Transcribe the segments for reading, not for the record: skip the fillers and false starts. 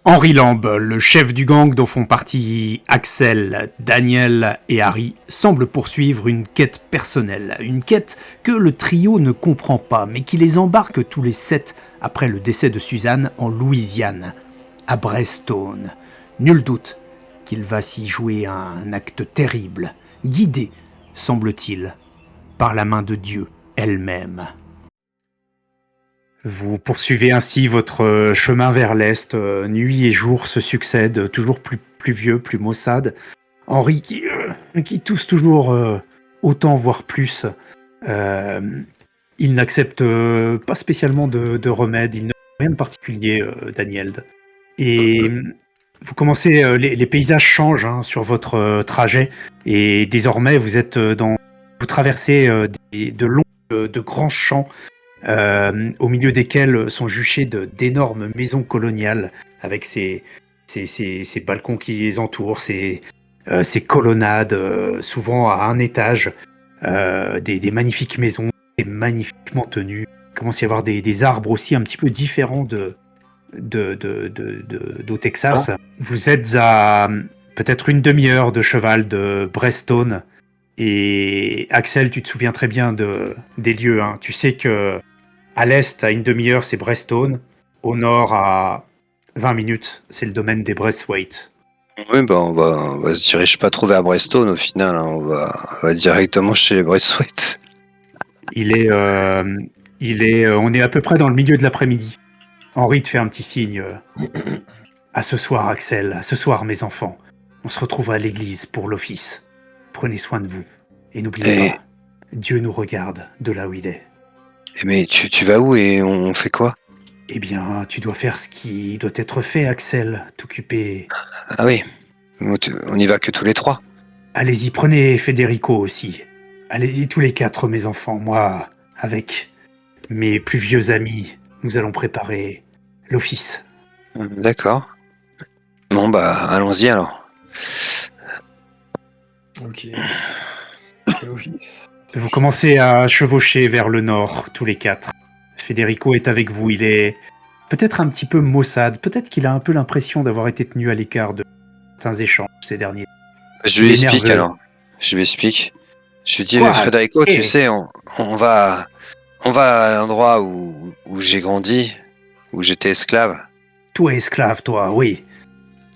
Henri Lambe, le chef du gang dont font partie Axel, Daniel et Harry, semble poursuivre une quête personnelle. Une quête que le trio ne comprend pas, mais qui les embarque tous les 7 après le décès de Suzanne en Louisiane, à Brestone. Nul doute qu'il va s'y jouer un acte terrible, guidé, semble-t-il, par la main de Dieu elle-même. Vous poursuivez ainsi votre chemin vers l'est. Nuit et jour se succèdent, toujours plus pluvieux, plus maussade. Henri qui tousse toujours autant, voire plus. Il n'accepte pas spécialement de remède, il n'a rien de particulier, Daniel. Et vous commencez, les paysages changent sur votre trajet, et désormais vous traversez de longs, de grands champs. Au milieu desquels sont juchées d'énormes maisons coloniales avec ces balcons qui les entourent, ces colonnades, souvent à un étage, des magnifiques maisons, magnifiquement tenues. Il commence à y avoir des arbres aussi un petit peu différents d'au Texas. Vous êtes à peut-être une demi-heure de cheval de Brestone. Et Axel, tu te souviens très bien des lieux. Tu sais que à l'est, à une demi-heure, c'est Brestone. Au nord, à 20 minutes, c'est le domaine des Braithwaite. Oui, on va se diriger pas trop vers Brestone au final. On va directement chez les Braithwaite. On est à peu près dans le milieu de l'après-midi. Henri te fait un petit signe. À ce soir, Axel. À ce soir, mes enfants. On se retrouve à l'église pour l'office. Prenez soin de vous. Et n'oubliez pas, Dieu nous regarde de là où il est. Mais tu vas où et on fait quoi? Eh bien, tu dois faire ce qui doit être fait, Axel. T'occuper... Ah oui, on y va que tous les 3. Allez-y, prenez Federico aussi. Allez-y tous les 4, mes enfants. Moi, avec mes plus vieux amis, nous allons préparer l'office. D'accord. Bon, allons-y alors. Ok. Quel office? Vous commencez à chevaucher vers le nord, tous les 4. Federico est avec vous. Il est peut-être un petit peu maussade. Peut-être qu'il a un peu l'impression d'avoir été tenu à l'écart de certains échanges ces derniers. Je lui explique alors. Je lui explique. Je lui dis, Federico, tu sais, on va à l'endroit où j'ai grandi, où j'étais esclave. Toi esclave, toi, oui.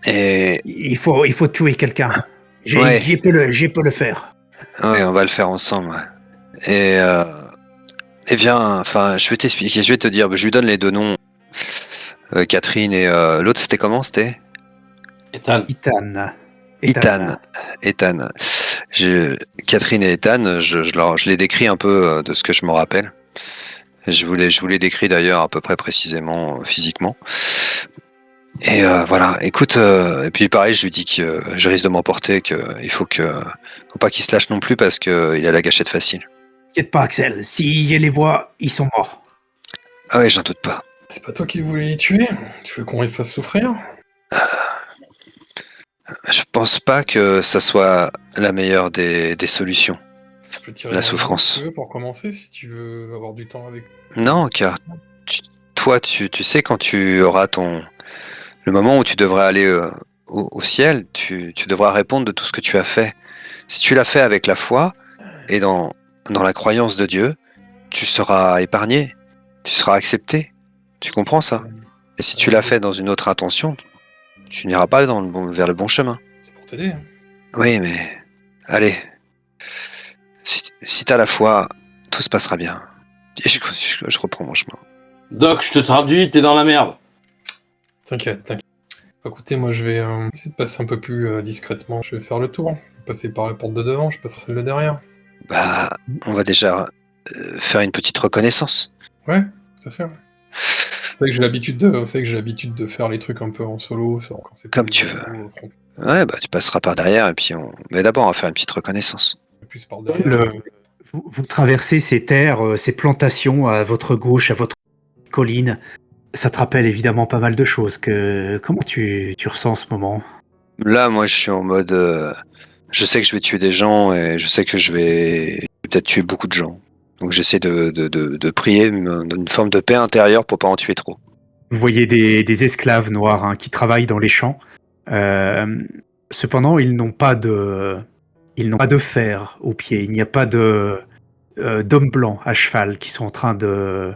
Et il faut tuer quelqu'un. J'y peux le faire. Oui, on va le faire ensemble. Ouais. Et viens, enfin, je vais t'expliquer, je vais te dire, je lui donne les 2 noms. Catherine et l'autre, c'était comment, c'était? Ethan. Catherine et Ethan, je les décris un peu de ce que je me rappelle. Je vous les décris d'ailleurs à peu près précisément physiquement. Et voilà, écoute, et puis pareil, je lui dis que je risque de m'emporter, qu'il faut pas qu'il se lâche non plus parce qu'il a la gâchette facile. T'inquiète pas, Axel, s'il les voit, ils sont morts. Ah ouais, j'en doute pas. C'est pas toi qui voulais les tuer? Tu veux qu'on les fasse souffrir? Je pense pas que ça soit la meilleure des solutions. Je peux tirer la souffrance. Pour commencer, si tu veux avoir du temps avec. Non, car toi, tu sais quand tu auras le moment où tu devrais aller au ciel, tu devras répondre de tout ce que tu as fait. Si tu l'as fait avec la foi et dans la croyance de Dieu, tu seras épargné, tu seras accepté. Tu comprends ça? Et si tu l'as fait dans une autre intention, tu n'iras pas vers le bon chemin. C'est pour t'aider. Oui, mais allez. Si t'as la foi, tout se passera bien. Et je reprends mon chemin. Doc, je te traduis, t'es dans la merde. T'inquiète. Écoutez, moi je vais essayer de passer un peu plus discrètement. Je vais faire le tour. Je vais passer par la porte de devant, je passe par celle de derrière. On va déjà faire une petite reconnaissance. Ouais, tout à fait. Ouais. C'est vrai que j'ai l'habitude de faire les trucs un peu en solo. Quand c'est comme tu veux. Ouais, tu passeras par derrière et puis mais d'abord on va faire une petite reconnaissance. Plus par derrière. Vous traversez ces terres, ces plantations à votre gauche, à votre colline. Ça te rappelle évidemment pas mal de choses. Comment tu ressens en ce moment? Là, moi, je suis en mode... je sais que je vais tuer des gens et je sais que je vais peut-être tuer beaucoup de gens. Donc j'essaie de prier une forme de paix intérieure pour pas en tuer trop. Vous voyez des esclaves noirs qui travaillent dans les champs. Cependant, ils n'ont pas de fer aux pieds. Il n'y a pas d'hommes blancs à cheval qui sont en train de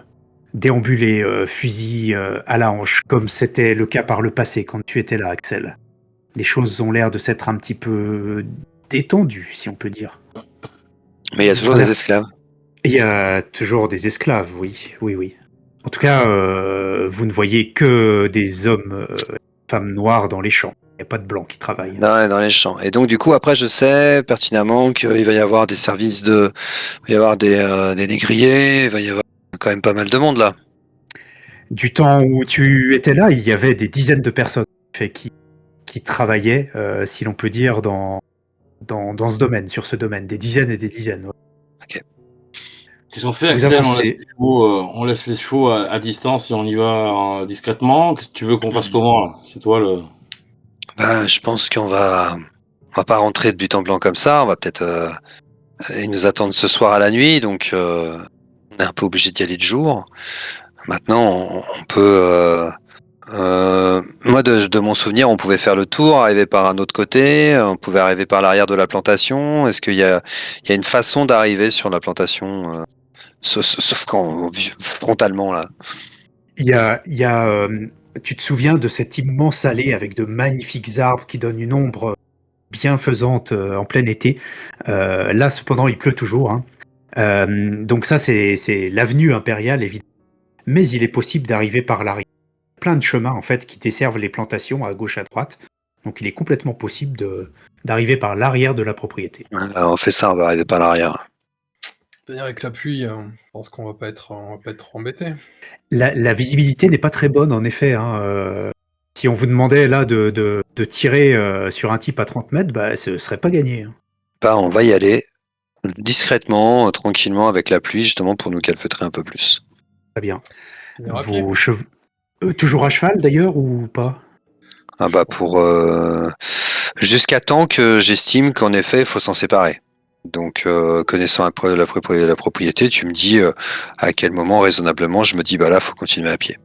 déambuler fusil à la hanche, comme c'était le cas par le passé quand tu étais là, Axel. Les choses ont l'air de s'être un petit peu détendues, si on peut dire. Mais il y a toujours Voilà. des esclaves. Il y a toujours des esclaves, oui. En tout cas, vous ne voyez que des hommes, femmes noires dans les champs. Il n'y a pas de blancs qui travaillent. Dans les champs. Et donc, du coup, après, je sais pertinemment qu'il va y avoir des services il va y avoir des négriers, il va y avoir quand même pas mal de monde là. Du temps où tu étais là, il y avait des dizaines de personnes qui travaillaient, si l'on peut dire, dans ce domaine, sur ce domaine. Des dizaines et des dizaines. Ouais. Qu'est-ce qu'on fait, Vous Axel? avancez. On laisse les chevaux à distance et on y va discrètement. Qu'est-ce que tu veux qu'on fasse comment, là? C'est toi le. Je pense qu'on va pas rentrer de but en blanc comme ça. On va peut-être ils nous attendent ce soir à la nuit, donc on est un peu obligé d'y aller de jour. Maintenant, on peut. Moi, de mon souvenir, on pouvait faire le tour, arriver par un autre côté, on pouvait arriver par l'arrière de la plantation. Est-ce qu'il y a une façon d'arriver sur la plantation, sauf quand frontalement là? Il y a, tu te souviens de cette immense allée avec de magnifiques arbres qui donnent une ombre bienfaisante en plein été. Là, cependant, il pleut toujours. Donc ça, c'est l'avenue impériale, évidemment. Mais il est possible d'arriver par l'arrière. Plein de chemins, en fait, qui desservent les plantations à gauche, à droite. Donc il est complètement possible d'arriver par l'arrière de la propriété. On fait ça, on va arriver par l'arrière. C'est-à-dire avec la pluie, je pense qu'on va pas être trop embêté. La visibilité n'est pas très bonne, en effet. Si on vous demandait là de tirer sur un type à 30 mètres, ce serait pas gagné. On va y aller discrètement, tranquillement, avec la pluie, justement, pour nous calfeutrer un peu plus. Très bien. On ira à pied. Toujours à cheval, d'ailleurs, ou pas? Pour jusqu'à temps que j'estime qu'en effet, il faut s'en séparer. Donc, connaissant un peu la propriété, tu me dis à quel moment, raisonnablement, je me dis, là, faut continuer à pied.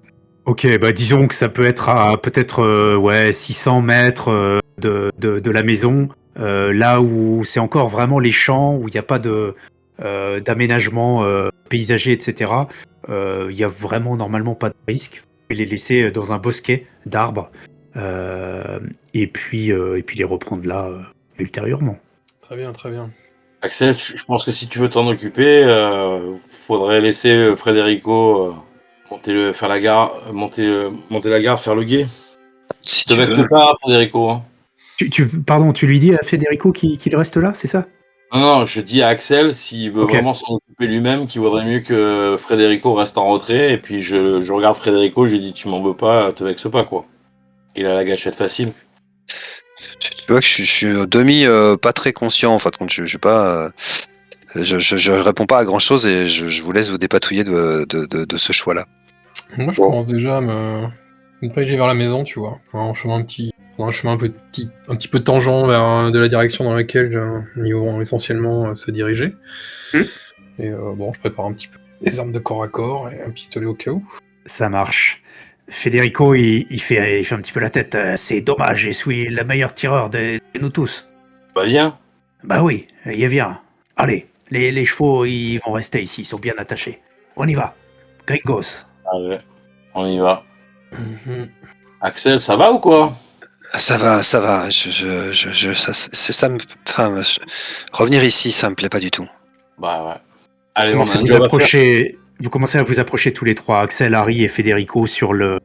Ok, disons que ça peut être à peut-être 600 mètres de la maison, là où c'est encore vraiment les champs, où il n'y a pas d'aménagement paysager, etc. Il n'y a vraiment normalement pas de risque. Vous pouvez les laisser dans un bosquet d'arbres et puis les reprendre là ultérieurement. Très bien, très bien. Axel, je pense que si tu veux t'en occuper, faudrait laisser Federico monter la gare, faire le guet. Si Tu tu vas veux. être pas, Federico. Hein. Pardon, tu lui dis à Federico qu'il reste là, c'est ça? Non, je dis à Axel, s'il veut vraiment s'en occuper lui-même, qu'il vaudrait mieux que Federico reste en retrait. Et puis je regarde Federico, je lui dis, tu m'en veux pas, te vexe pas, quoi. Il a la gâchette facile. Tu vois que je suis demi pas très conscient. En fait, je suis pas. Je réponds pas à grand chose et je vous laisse vous dépatouiller de ce choix-là. Moi, je commence déjà à me diriger vers la maison, tu vois. Un chemin un petit peu tangent vers de la direction dans laquelle ils vont essentiellement se diriger. Et je prépare un petit peu les armes de corps à corps et un pistolet au cas où. Ça marche. Federico, il fait un petit peu la tête. C'est dommage, je suis le meilleur tireur de nous tous. Viens. Oui, il vient. Allez, les chevaux, ils vont rester ici, ils sont bien attachés. On y va. Gringos. Allez, on y va. Axel, ça va ou quoi? Ça va. Revenir ici, ça me plaît pas du tout. Ouais. Allez, vous commencez à vous approcher tous les trois, Axel, Harry et Federico, sur le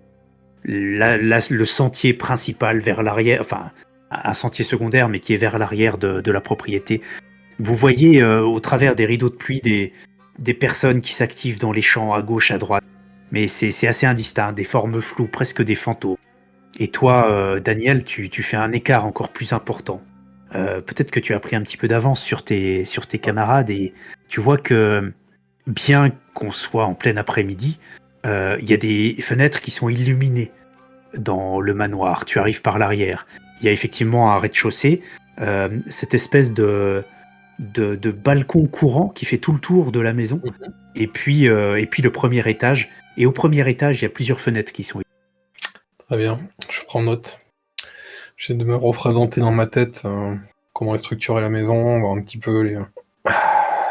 sentier principal vers l'arrière, enfin un sentier secondaire, mais qui est vers l'arrière de la propriété. Vous voyez au travers des rideaux de pluie des personnes qui s'activent dans les champs à gauche, à droite, mais c'est assez indistinct, des formes floues, presque des fantômes. Et toi, Daniel, tu fais un écart encore plus important. Peut-être que tu as pris un petit peu d'avance sur tes camarades et tu vois que, bien qu'on soit en plein après-midi, il y a des fenêtres qui sont illuminées dans le manoir. Tu arrives par l'arrière. Il y a effectivement un rez-de-chaussée, cette espèce de balcon courant qui fait tout le tour de la maison. Et puis le premier étage. Et au premier étage, il y a plusieurs fenêtres qui sont illuminées. Très bien, je prends note. J'essaie de me représenter dans ma tête comment est structurée la maison, voir un petit peu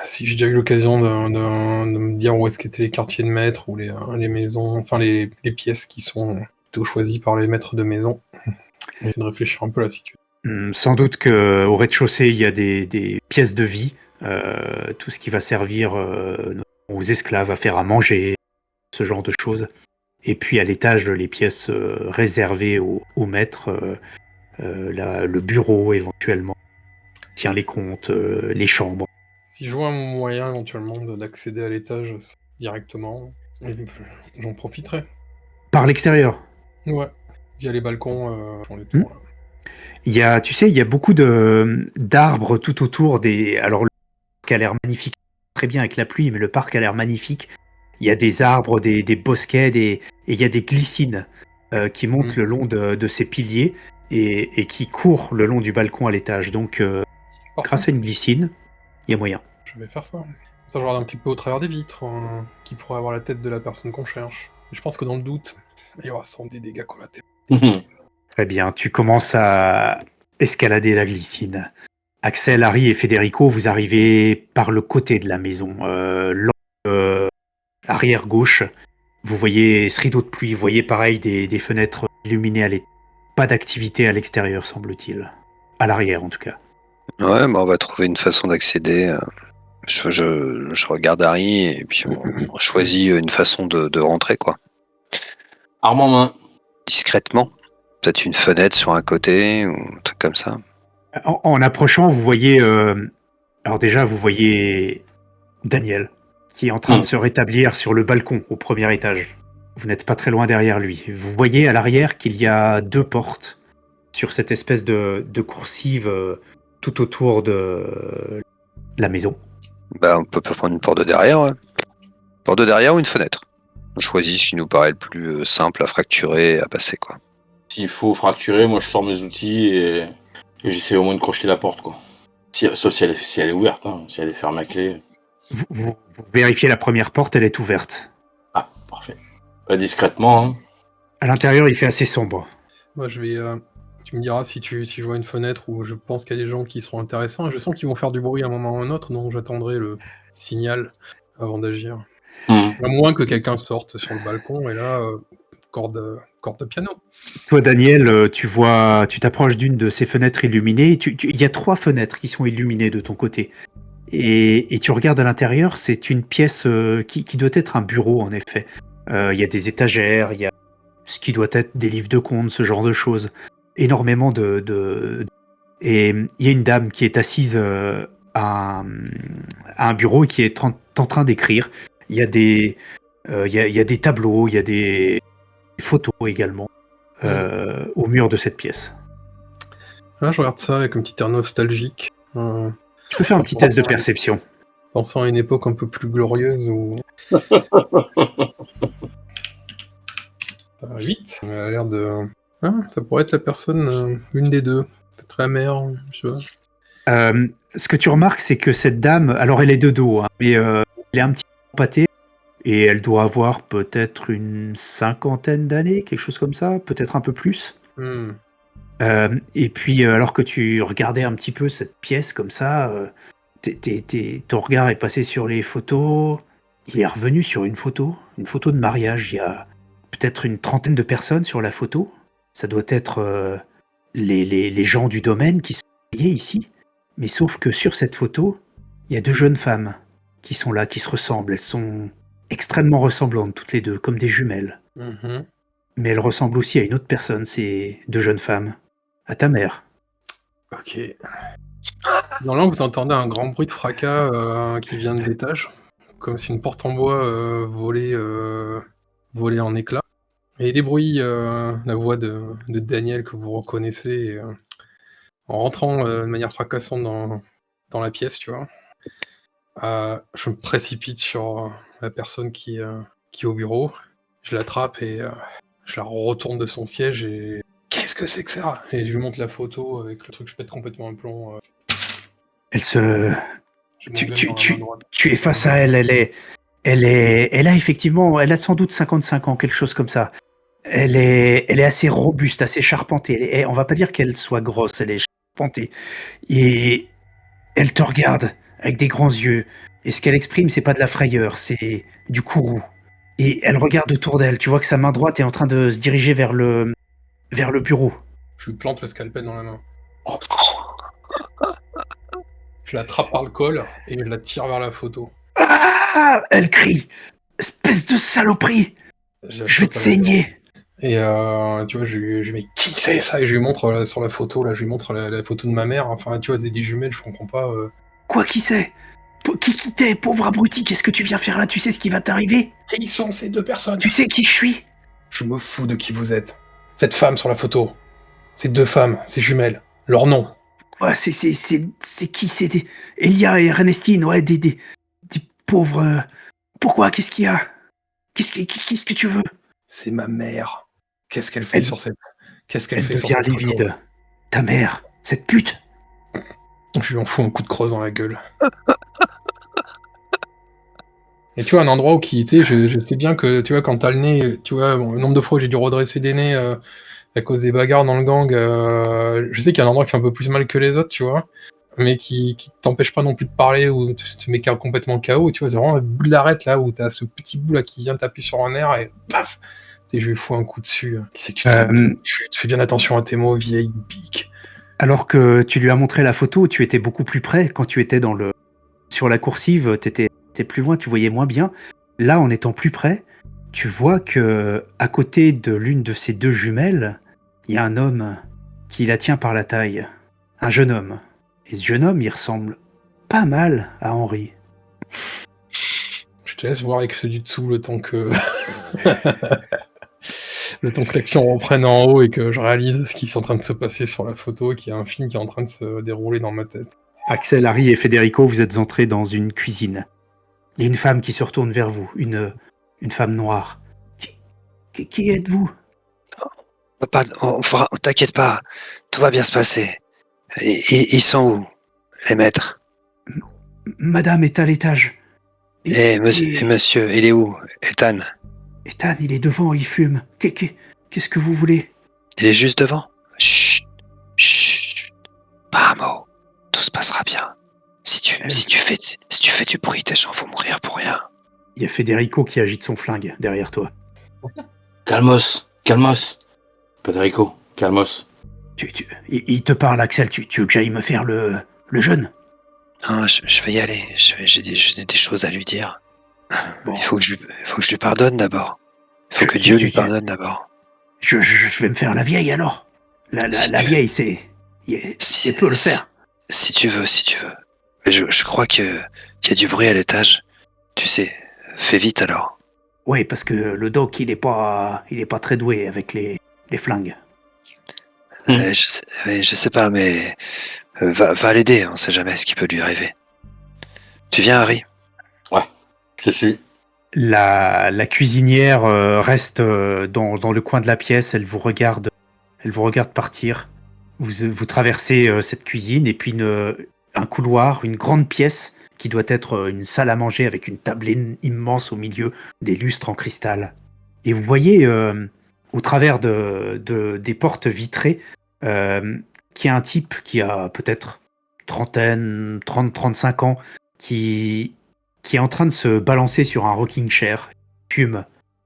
si j'ai déjà eu l'occasion de me dire où est-ce qu'étaient les quartiers de maître ou les maisons, enfin les pièces qui sont plutôt choisies par les maîtres de maison. J'essaie de réfléchir un peu à la situation. Sans doute qu'au rez-de-chaussée, il y a des pièces de vie, tout ce qui va servir aux esclaves à faire à manger, ce genre de choses. Et puis à l'étage, les pièces réservées aux maîtres, le bureau éventuellement, tient les comptes, les chambres. Si je vois un moyen éventuellement d'accéder à l'étage directement, j'en profiterai. Par l'extérieur. Ouais, via les balcons, sur les tours. Il y a, tu sais, il y a beaucoup d'arbres tout autour des. Alors le parc a l'air magnifique, très bien avec la pluie, mais le parc a l'air magnifique. Il y a des arbres, des bosquets, et il y a des glycines qui montent le long de ces piliers et qui courent le long du balcon à l'étage. Donc, grâce à une glycine, il y a moyen. Je vais faire ça. Ça, je regarde un petit peu au travers des vitres, qui pourrait avoir la tête de la personne qu'on cherche. Et je pense que dans le doute, il y aura sans des dégâts collatéraux. Très bien, tu commences à escalader la glycine. Axel, Harry et Federico, vous arrivez par le côté de la maison, l'angle arrière gauche. Vous voyez ce rideau de pluie, vous voyez pareil des fenêtres illuminées à l'étage. Pas d'activité à l'extérieur, semble-t-il. À l'arrière, en tout cas. Ouais, on va trouver une façon d'accéder. Je regarde Harry et puis on choisit une façon de rentrer, quoi. Arme en main. Discrètement. Peut-être une fenêtre sur un côté ou un truc comme ça. En approchant, vous voyez... alors déjà, vous voyez Daniel, qui est en train de se rétablir sur le balcon au premier étage. Vous n'êtes pas très loin derrière lui. Vous voyez à l'arrière qu'il y a 2 portes sur cette espèce de coursive tout autour de la maison. On peut prendre une porte de derrière, ouais. Porte de derrière ou une fenêtre. On choisit ce qui nous paraît le plus simple à fracturer et à passer, quoi. S'il faut fracturer, moi je sors mes outils et j'essaie au moins de crocheter la porte, quoi. Sauf si elle est ouverte, hein, si elle est fermée à clé. Vous vérifiez la première porte, elle est ouverte. Ah, parfait. Discrètement, hein. À l'intérieur, il fait assez sombre. Moi, je vais... tu me diras si je vois une fenêtre où je pense qu'il y a des gens qui seront intéressants. Je sens qu'ils vont faire du bruit à un moment ou à un autre, donc j'attendrai le signal avant d'agir. À moins que quelqu'un sorte sur le balcon, et là, corde de piano. Toi, Daniel, tu t'approches d'une de ces fenêtres illuminées. Il y a 3 fenêtres qui sont illuminées de ton côté. Et tu regardes à l'intérieur, c'est une pièce qui doit être un bureau, en effet. Il y a des étagères, il y a ce qui doit être des livres de comptes, ce genre de choses. Énormément Et il y a une dame qui est assise à un bureau et qui est en train d'écrire. Il y a des tableaux, il y a des photos également au mur de cette pièce. Là, je regarde ça avec un petit air nostalgique. Tu peux faire un petit test de perception. Pensant à une époque un peu plus glorieuse où... 8. Elle a l'air de... Ah, ça pourrait être la personne, une des deux. Peut-être la mère, je sais pas. Ce que tu remarques, c'est que cette dame, alors elle est de dos, hein, mais elle est un petit peu empâtée et elle doit avoir peut-être une 50aine d'années, quelque chose comme ça, peut-être un peu plus. Et puis, alors que tu regardais un petit peu cette pièce comme ça, ton regard est passé sur les photos. Il est revenu sur une photo de mariage. Il y a peut-être une 30aine de personnes sur la photo. Ça doit être les gens du domaine qui sont mariés ici. Mais sauf que sur cette photo, il y a 2 jeunes femmes qui sont là, qui se ressemblent. Elles sont extrêmement ressemblantes, toutes les deux, comme des jumelles. Mais elles ressemblent aussi à une autre personne, ces 2 jeunes femmes. À ta mère. Ok. Dans là, vous entendez un grand bruit de fracas qui vient de l'étage. Comme si une porte en bois volait en éclats. Et des bruits, la voix de Daniel que vous reconnaissez en rentrant de manière fracassante dans la pièce, tu vois. Je me précipite sur la personne qui est au bureau. Je l'attrape et je la retourne de son siège et... Qu'est-ce que c'est que ça? Et je lui montre la photo avec le truc, je pète complètement un plomb. Elle se... Tu es face à elle, elle a effectivement, elle a sans doute 55 ans, quelque chose comme ça. Elle est assez robuste, assez charpentée. On va pas dire qu'elle soit grosse, elle est charpentée. Et elle te regarde avec des grands yeux. Et ce qu'elle exprime, c'est pas de la frayeur, c'est du courroux. Et elle regarde autour d'elle. Tu vois que sa main droite est en train de se diriger vers le bureau. Je lui plante le scalpel dans la main. Oh. Je l'attrape par le col et je la tire vers la photo. Ah! Elle crie. Espèce de saloperie! Je vais te saigner! Et tu vois, je lui mets qui c'est ça? Et je lui montre sur la photo, là, je lui montre la photo de ma mère. Enfin, tu vois, des jumelles, je comprends pas. Quoi, qui c'est? Qui t'es, pauvre abruti? Qu'est-ce que tu viens faire là? Tu sais ce qui va t'arriver? Qui sont ces deux personnes? Tu sais qui je suis? Je me fous de qui vous êtes. Cette femme sur la photo. Ces deux femmes, ces jumelles. Leur nom. Quoi, c'est qui? C'est Elia et Ernestine, ouais, des pauvres. Pourquoi? Qu'est-ce qu'il y a? Qu'est-ce que tu veux? C'est ma mère. Qu'est-ce qu'elle fait sur cette. Qu'est-ce qu'elle fait sur devient cette photo? livide. Ta mère, cette pute! Je lui en fous un coup de crosse dans la gueule. Et tu vois, un endroit où tu sais, je sais bien que, tu vois, quand t'as le nez, tu vois, bon, le nombre de fois où j'ai dû redresser des nez à cause des bagarres dans le gang, je sais qu'il y a un endroit qui fait un peu plus mal que les autres, tu vois, mais qui t'empêche pas non plus de parler ou te met complètement KO, tu vois, c'est vraiment le bout de l'arête, là, où t'as ce petit bout, là, qui vient taper sur un nerf, et paf! Et je lui fous un coup dessus. Qui c'est que tu te fais bien attention à tes mots, vieille bique. Alors que tu lui as montré la photo, tu étais beaucoup plus près. Quand tu étais sur la coursive, t'étais plus loin, tu voyais moins bien. Là, en étant plus près, tu vois que à côté de l'une de ces deux jumelles, il y a un homme qui la tient par la taille. Un jeune homme. Et ce jeune homme, il ressemble pas mal à Henri. Je te laisse voir avec ceux du dessous le temps que... le temps que l'action reprenne en haut et que je réalise ce qui est en train de se passer sur la photo et qu'il y a un film qui est en train de se dérouler dans ma tête. Axel, Harry et Federico, vous êtes entrés dans une cuisine. Il y a une femme qui se retourne vers vous, une femme noire. Qui êtes-vous? T'inquiète pas, tout va bien se passer. Ils sont où, les maîtres? Madame est à l'étage. Et monsieur, il est où? Ethan? Ethan, il est devant, il fume. Qu'est-ce que vous voulez? Il est juste devant. Chut, chut, pas un mot. Tout se passera bien. Si tu fais du bruit, tes gens vont mourir pour rien. Il y a Federico qui agite son flingue derrière toi. Calmos. Federico, calmos. Il te parle, Axel. Tu veux que j'aille me faire le jeune? Non, je vais y aller. J'ai des choses à lui dire. Bon. Il faut que je lui pardonne d'abord. Il faut que Dieu lui pardonne d'abord. Je vais me faire la vieille alors. La vieille, c'est... Il peut le faire. Si tu veux. Mais je crois qu'il y a du bruit à l'étage. Tu sais, fais vite alors. Oui, parce que le doc, il est pas très doué avec les flingues. Je sais pas, mais va l'aider, on sait jamais ce qui peut lui arriver. Tu viens, Harry? Ouais, je te suis. La cuisinière reste dans le coin de la pièce, elle vous regarde partir. Vous traversez cette cuisine et puis un couloir, une grande pièce qui doit être une salle à manger avec une table immense au milieu, des lustres en cristal. Et vous voyez au travers des portes vitrées qu'il y a un type qui a peut-être 35 ans qui est en train de se balancer sur un rocking chair, fume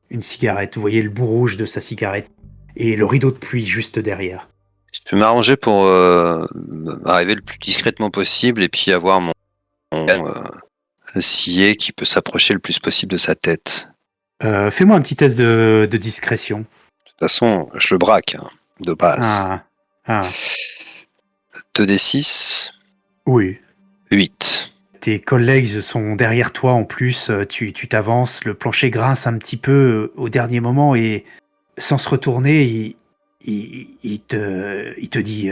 une cigarette. Vous voyez le bout rouge de sa cigarette et le rideau de pluie juste derrière. Je peux m'arranger pour arriver le plus discrètement possible et puis avoir mon scié qui peut s'approcher le plus possible de sa tête. Fais-moi un petit test de discrétion. De toute façon, je le braque, hein, de base. 2d6. Oui. 8. Tes collègues sont derrière toi en plus, tu t'avances, le plancher grince un petit peu au dernier moment et sans se retourner, il te dit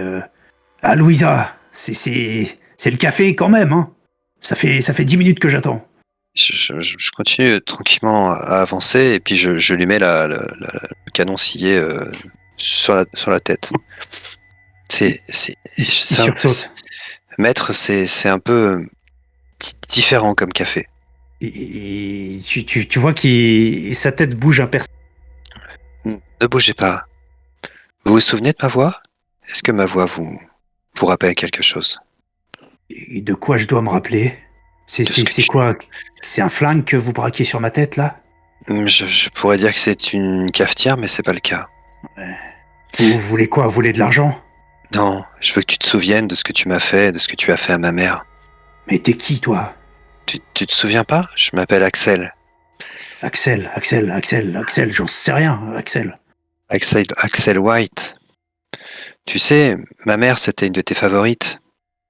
ah Louisa, c'est le café quand même, hein. Ça fait 10 minutes que j'attends. Je continue tranquillement à avancer et puis je lui mets le canon scié sur la tête. Il sursaute. Maître, c'est un peu différent comme café. Et tu vois que sa tête bouge imperceptiblement. Ne bougez pas. Vous vous souvenez de ma voix? Est-ce que ma voix vous rappelle quelque chose? Et de quoi je dois me rappeler? C'est De ce que tu- quoi? C'est un flingue que vous braquez sur ma tête, là? Je pourrais dire que c'est une cafetière, mais c'est pas le cas. Vous voulez quoi? Vous voulez de l'argent? Non, je veux que tu te souviennes de ce que tu m'as fait, de ce que tu as fait à ma mère. Mais t'es qui, toi? Tu te souviens pas? Je m'appelle Axel. Axel, j'en sais rien, Axel. Axel White. Tu sais, ma mère, c'était une de tes favorites.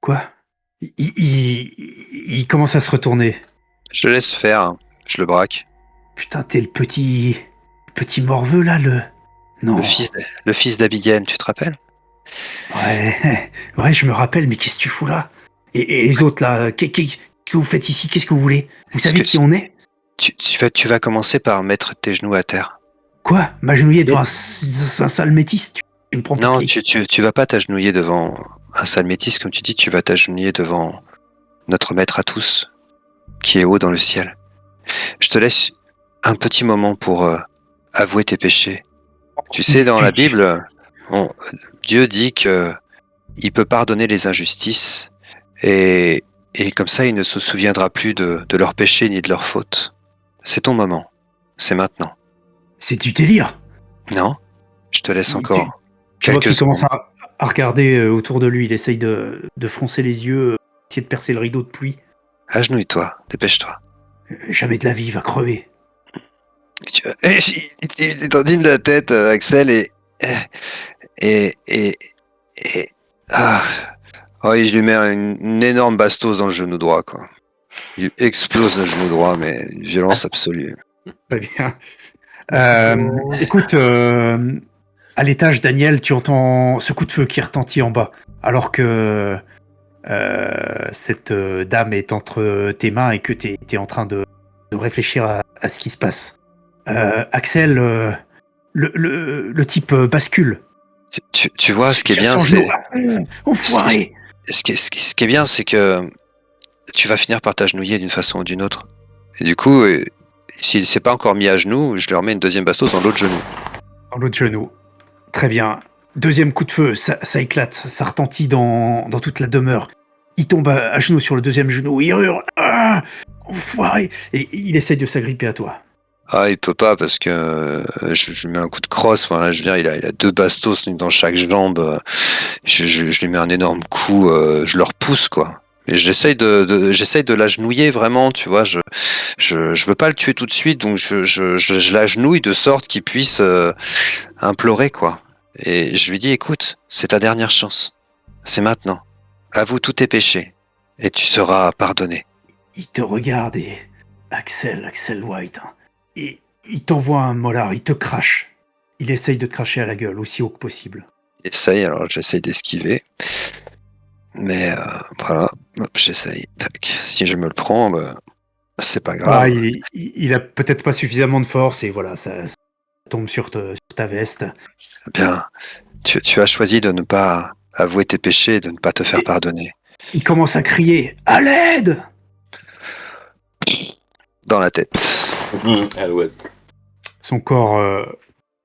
Quoi? Il commence à se retourner. Je le laisse faire, hein. Je le braque. Putain, t'es le petit morveux, là, le... Non. Le fils d'Abigail, tu te rappelles? Ouais, je me rappelle, mais qu'est-ce que tu fous là? Et les autres là, qu'est-ce que vous faites ici? Qu'est-ce que vous voulez? Vous savez qui on est? Tu vas commencer par mettre tes genoux à terre. Quoi? M'agenouiller devant un sale métis? Tu me prends pour Non, qui? tu vas pas t'agenouiller devant un sale métis, comme tu dis, tu vas t'agenouiller devant notre maître à tous, qui est haut dans le ciel. Je te laisse un petit moment pour avouer tes péchés. Tu sais, dans la Bible, Dieu dit que il peut pardonner les injustices et comme ça, il ne se souviendra plus de leurs péchés ni de leurs fautes. C'est ton moment. C'est maintenant. C'est du délire. Non? Je te laisse encore Tu vois quelques qu'il secondes. commence à regarder autour de lui. Il essaye de froncer les yeux, essayer de percer le rideau de pluie. Agenouille-toi, dépêche-toi. Jamais de la vie, il va crever. Il tendine la tête, Axel, et ah, oh, je lui mets une énorme bastos dans le genou droit, quoi. Il lui explose le genou droit, mais une violence absolue. Très bien. Écoute, à l'étage, Daniel, tu entends ce coup de feu qui retentit en bas, alors que cette dame est entre tes mains et que tu es en train de réfléchir à ce qui se passe. Axel, le type bascule. Tu vois, ce qui est Tire bien, son c'est... genou. Enfoiré. Ce qui est bien, c'est que tu vas finir par t'agenouiller d'une façon ou d'une autre. Et du coup, s'il s'est pas encore mis à genoux, je lui remets une deuxième bastos dans l'autre genou. Dans l'autre genou. Très bien. Deuxième coup de feu, ça éclate, ça retentit dans toute la demeure. Il tombe à genoux sur le deuxième genou, il hurle. Ah, enfoiré. Et il essaye de s'agripper à toi. Ah, il peut pas parce que je lui mets un coup de crosse. Enfin là, je veux dire, il a deux bastos dans chaque jambe. Je lui mets un énorme coup. Je le repousse, quoi. Et j'essaye de l'agenouiller vraiment, tu vois. Je veux pas le tuer tout de suite, donc je l'agenouille de sorte qu'il puisse implorer, quoi. Et je lui dis, écoute, c'est ta dernière chance. C'est maintenant. Avoue tous tes péchés et tu seras pardonné. Il te regarde et... Axel White. Hein. Et il t'envoie un molar, il te crache. Il essaye de te cracher à la gueule aussi haut que possible. Essaye, alors j'essaye d'esquiver. Mais voilà, hop, j'essaye. Tac. Si je me le prends, bah, c'est pas grave. Ah, il a peut-être pas suffisamment de force et voilà, ça tombe sur ta veste. Bien, tu as choisi de ne pas avouer tes péchés et de ne pas te faire pardonner. Il commence à crier « À l'aide !» Dans la tête. Alouette. Son corps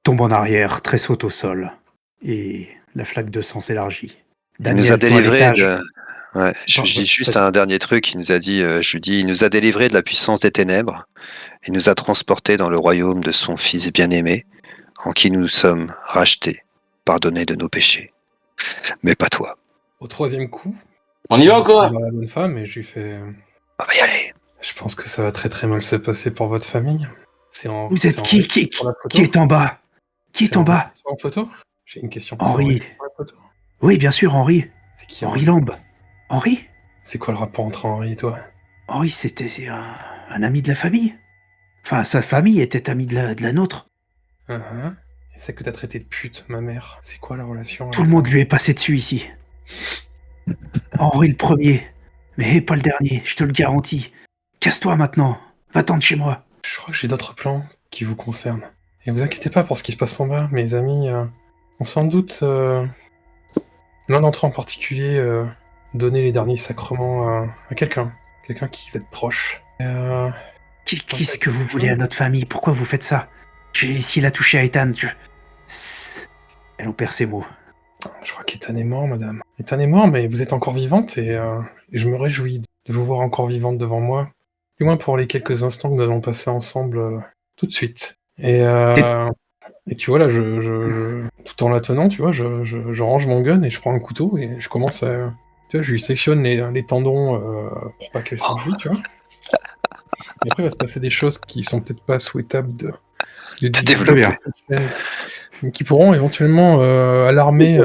tombe en arrière, tressaute au sol. Et la flaque de sang s'élargit. Il nous a Daniel, toi, à délivrés l'étage. de... Ouais, je dis juste un dernier truc, il nous a dit, je lui dis, il nous a délivrés de la puissance des ténèbres, et nous a transportés dans le royaume de son Fils bien-aimé, en qui nous sommes rachetés, pardonnés de nos péchés. Mais pas toi. Au troisième coup, On y va encore? dans la bonne femme, et je lui fais... On va y aller. Je pense que ça va très très mal se passer pour votre famille. Vous êtes qui est en bas? Qui est en bas? Sur la photo? J'ai une question. Henri. Sur la photo. Oui, bien sûr, Henri. C'est qui Henri Lambe. Henri? C'est quoi le rapport entre Henri et toi? Henri, c'était un ami de la famille. Enfin, sa famille était amie de la nôtre. Et c'est que t'as traité de pute, ma mère. C'est quoi la relation? Tout le monde lui est passé dessus ici. Henri le premier. Mais pas le dernier, je te le garantis. Casse-toi maintenant. Va-t'en de chez moi. Je crois que j'ai d'autres plans qui vous concernent. Et vous inquiétez pas pour ce qui se passe en bas, mes amis ont sans doute l'un d'entre eux en particulier donné les derniers sacrements à quelqu'un qui vous est proche. Qu'est-ce que vous voulez à notre famille? Pourquoi vous faites ça? J'ai essayé de la toucher à Ethan. Elle en perd ses mots. Je crois qu'Ethan est mort, madame. Ethan est mort, mais vous êtes encore vivante et je me réjouis de vous voir encore vivante devant moi. Du moins pour les quelques instants que nous allons passer ensemble tout de suite. Et tu vois, là, tout en la tenant, tu vois, je range mon gun et je prends un couteau et je commence à... Tu vois, je lui sectionne les tendons pour pas qu'elle s'enfuit, tu vois. Et après, il va se passer des choses qui sont peut-être pas souhaitables de développer. Mais qui pourront éventuellement alarmer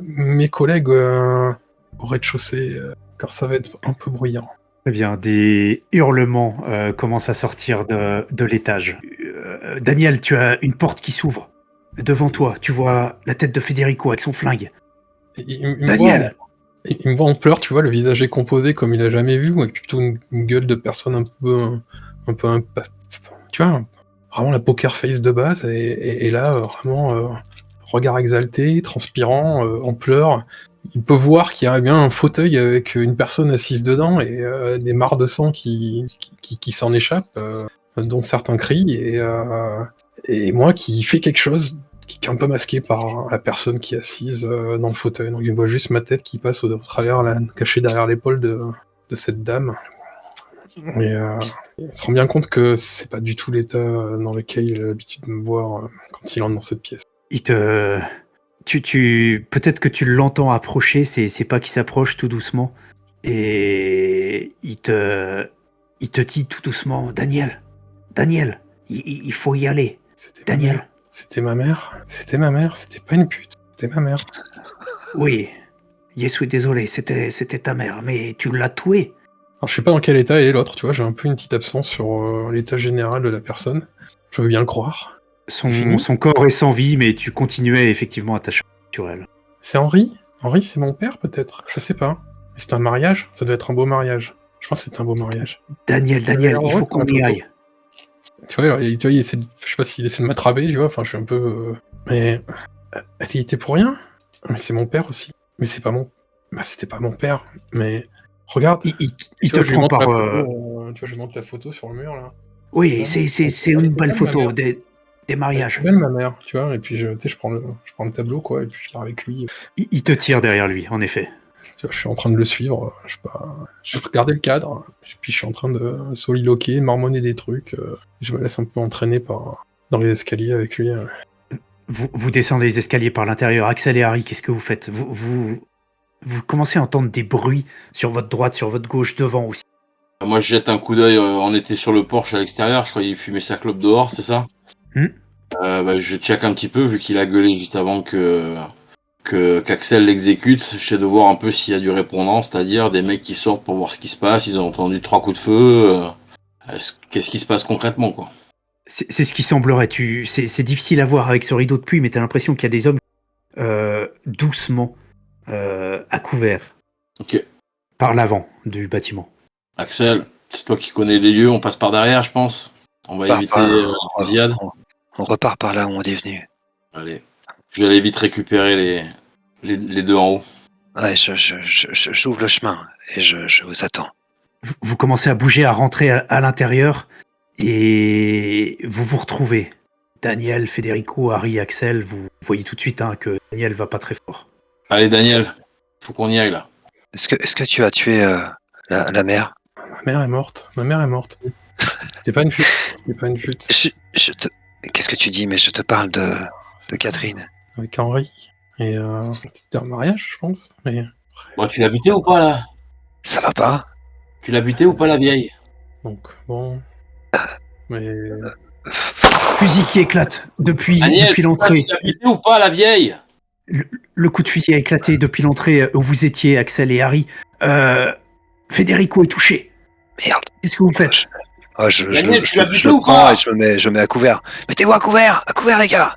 mes collègues au rez-de-chaussée, car ça va être un peu bruyant. Très bien, des hurlements commencent à sortir de l'étage. Daniel, tu as une porte qui s'ouvre. Devant toi, tu vois la tête de Federico avec son flingue. Daniel! Il me voit en pleurs, tu vois, le visage est composé comme il a jamais vu, avec plutôt une gueule de personne un peu tu vois, vraiment la poker face de base, et là, vraiment, regard exalté, transpirant, en pleurs. Il peut voir qu'il y a bien un fauteuil avec une personne assise dedans, et des mares de sang qui s'en échappent, dont certains crient, et moi qui fais quelque chose qui est un peu masqué par la personne qui est assise dans le fauteuil. Donc il voit juste ma tête qui passe au travers, cachée derrière l'épaule de cette dame. Et il se rend bien compte que c'est pas du tout l'état dans lequel il a l'habitude de me voir quand il entre dans cette pièce. Peut-être que tu l'entends approcher, c'est pas qu'il s'approche tout doucement, et il te dit tout doucement, Daniel, il faut y aller. Daniel. C'était ma mère, c'était pas une pute, c'était ma mère. Oui, suis désolé, c'était ta mère, mais tu l'as tuée. Alors je sais pas dans quel état est l'autre, tu vois, j'ai un peu une petite absence sur l'état général de la personne. Je veux bien le croire. Son corps est sans vie, mais tu continuais effectivement à t'acharner sur elle. C'est Henri ? Henri, c'est mon père, peut-être ? Je sais pas. C'est un mariage ? Ça doit être un beau mariage. Je pense que c'est un beau mariage. Daniel, il faut qu'on y aille. Tu vois, il essaie de... je sais pas s'il essaie de m'attraper, tu vois, enfin, je suis un peu... Mais... Elle y était pour rien ? Mais c'est mon père aussi. Mais c'est pas mon... Bah, c'était pas mon père, mais... Regarde, il te prend par... tu vois, je monte la photo sur le mur, là. Oui, c'est une belle photo des mariages. C'est belle, ma mère, tu vois, et puis je prends le tableau, quoi, et puis je pars avec lui. Il te tire derrière lui, en effet. Tu vois, je suis en train de le suivre, je regardais le cadre, puis je suis en train de soliloquer, marmonner des trucs, je me laisse un peu entraîner dans les escaliers avec lui. Vous descendez les escaliers par l'intérieur. Axel et Harry, qu'est-ce que vous faites ? Vous commencez à entendre des bruits sur votre droite, sur votre gauche, devant aussi. Moi, je jette un coup d'œil. On était sur le porche à l'extérieur. Je croyais qu'il fumait sa clope dehors, c'est ça ? Je check un petit peu, vu qu'il a gueulé juste avant qu'Axel l'exécute. J'essaie de voir un peu s'il y a du répondant, c'est-à-dire des mecs qui sortent pour voir ce qui se passe. Ils ont entendu 3 coups de feu. Qu'est-ce qui se passe concrètement, quoi ? C'est ce qui semblerait. C'est difficile à voir avec ce rideau de pluie, mais t'as l'impression qu'il y a des hommes doucement à couvert. Ok. Par l'avant du bâtiment. Axel, c'est toi qui connais les lieux. On passe par derrière, je pense. On va éviter Ziad. On repart par là où on est venu. Allez. Je vais aller vite récupérer les deux en haut. Ouais, j'ouvre le chemin et je vous attends. Vous commencez à bouger, à rentrer à l'intérieur, et vous retrouvez. Daniel, Federico, Harry, Axel, vous voyez tout de suite que Daniel va pas très fort. Allez, Daniel, faut qu'on y aille là. Est-ce que tu as tué la mère ? Ma mère est morte. C'était pas une chute. Qu'est-ce que tu dis ? Mais je te parle de Catherine. Avec Henri. Et c'était un mariage, je pense. Mais... Bon, tu l'as buté ou pas là ? Ça va pas ? Tu l'as buté ou pas la vieille ? Donc, bon... Mais... Fusil qui éclate depuis l'entrée. Tu l'as buté ou pas la vieille ? Le coup de fusil a éclaté depuis l'entrée où vous étiez, Axel et Harry. Federico est touché. Merde. Qu'est-ce que vous faites ? Je le prends et je mets à couvert. Mettez-vous à couvert les gars.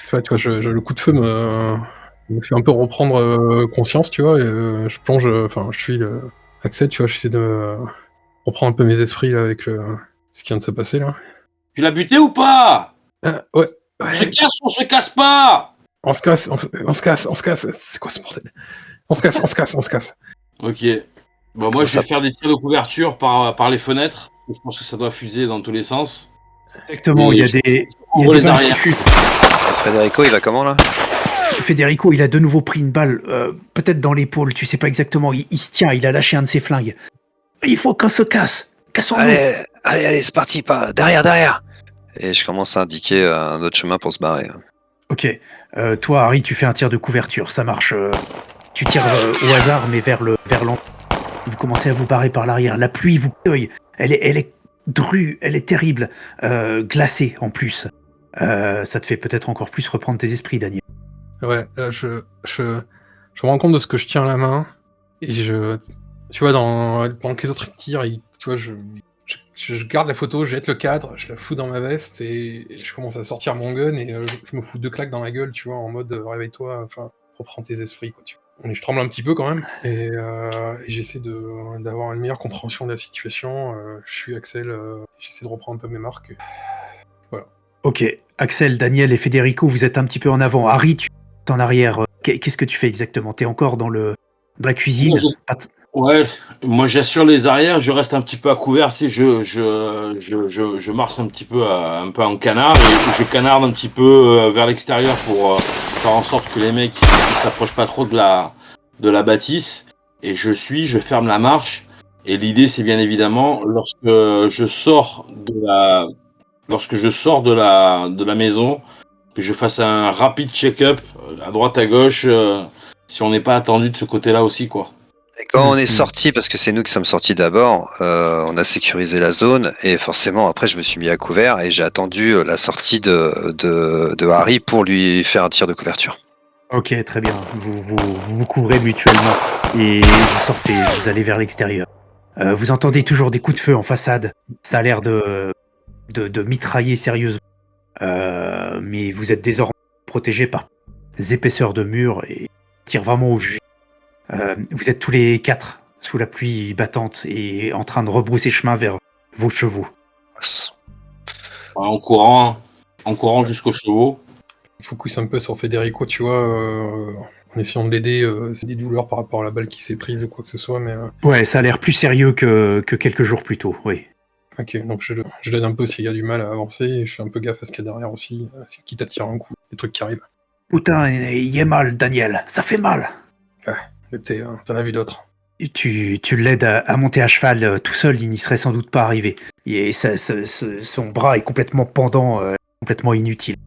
Tu vois, le coup de feu me fait un peu reprendre conscience, tu vois, et je plonge, je suis Axel, tu vois, j'essaie de reprendre un peu mes esprits là, avec ce qui vient de se passer là. Tu l'as buté ou pas ? Ouais. On se casse ou on se casse pas ? On se casse, c'est quoi ce bordel ? On se casse. Ok. Bon, moi, je vais faire des tirs de couverture par les fenêtres. Je pense que ça doit fuser dans tous les sens. Exactement, il y Il y a Ouvre des les balles qui arrières. fusent. Federico, il va comment là? Federico, il a de nouveau pris une balle, peut-être dans l'épaule, tu sais pas exactement. Il se tient, il a lâché un de ses flingues. Il faut qu'on se casse. Cassons-nous. Allez, c'est parti, pas derrière. Et je commence à indiquer un autre chemin pour se barrer. Ok. Toi, Harry, tu fais un tir de couverture. Ça marche. Tu tires au hasard, mais vers l'entrée. Vous commencez à vous barrer par l'arrière. La pluie vous cueille. Elle est drue, elle est terrible. Glacée en plus. Ça te fait peut-être encore plus reprendre tes esprits, Daniel. Ouais, là, je me rends compte de ce que je tiens à la main, et tu vois, pendant que les autres tirent, tu vois, je garde la photo, je jette le cadre, je la fous dans ma veste, et je commence à sortir mon gun, et je me fous 2 claques dans la gueule, tu vois, en mode réveille-toi, enfin, reprends tes esprits, quoi, tu vois. Et je tremble un petit peu quand même, et j'essaie d'avoir une meilleure compréhension de la situation. Je suis Axel, j'essaie de reprendre un peu mes marques. Voilà. Ok. Axel, Daniel et Federico, vous êtes un petit peu en avant. Harry, tu es en arrière. Qu'est-ce que tu fais exactement? T'es encore dans la cuisine? Ouais, moi j'assure les arrières, je reste un petit peu à couvert, je marche un petit peu un peu en canard, et je canarde un petit peu vers l'extérieur pour faire en sorte que les mecs ils s'approchent pas trop de la bâtisse, et je ferme la marche, et l'idée c'est bien évidemment lorsque je sors de la maison, que je fasse un rapide check-up à droite à gauche, si on n'est pas attendu de ce côté-là aussi, quoi. Et quand on est sorti, parce que c'est nous qui sommes sortis d'abord, on a sécurisé la zone, et forcément après je me suis mis à couvert et j'ai attendu la sortie de Harry pour lui faire un tir de couverture. Ok, très bien. Vous couvrez mutuellement et vous sortez, vous allez vers l'extérieur. Vous entendez toujours des coups de feu en façade. Ça a l'air de mitrailler sérieusement. Mais vous êtes désormais protégé par des épaisseurs de murs et tire vraiment au jus. Vous êtes tous les 4 sous la pluie battante et en train de rebrousser chemin vers vos chevaux. En courant jusqu'aux chevaux. Focus un peu sur Federico, tu vois, en essayant de l'aider. C'est des douleurs par rapport à la balle qui s'est prise ou quoi que ce soit, mais... Ouais, ça a l'air plus sérieux que quelques jours plus tôt, oui. Ok, donc je l'aide un peu s'il a du mal à avancer, et je fais un peu gaffe à ce qu'il y a derrière aussi, quitte à tirer un coup, des trucs qui arrivent. Putain, il y a mal, Daniel, ça fait mal. Ouais, t'en as vu d'autres. Tu l'aides à monter à cheval tout seul, il n'y serait sans doute pas arrivé. Et son bras est complètement pendant, complètement inutile.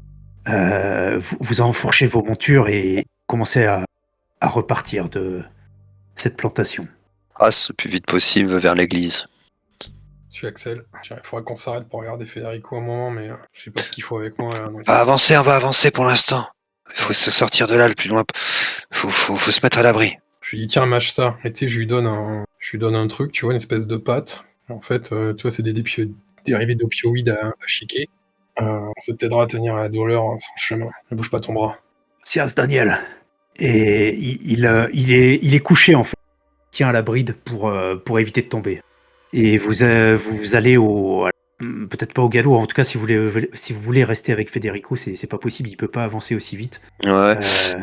Vous enfourchez vos montures et commencez à repartir de cette plantation. Le plus vite possible vers l'église. Je suis Axel. Il faudra qu'on s'arrête pour regarder Federico un moment, mais je sais pas ce qu'il faut avec moi là. Donc... On va avancer pour l'instant. Il faut se sortir de là le plus loin. Faut se mettre à l'abri. Je lui dis tiens, mâche ça. Et tu sais, je lui donne un truc, tu vois, une espèce de pâte. En fait, tu vois, c'est des dérivés d'opioïdes à chiquer. Ça t'aidera à tenir la douleur sur le chemin. Ne bouge pas ton bras. Sias, Daniel. Et il est couché en fait. Il tient à la bride pour éviter de tomber. Et vous allez peut-être pas au galop, en tout cas si vous voulez rester avec Federico, c'est pas possible, il peut pas avancer aussi vite. Ouais.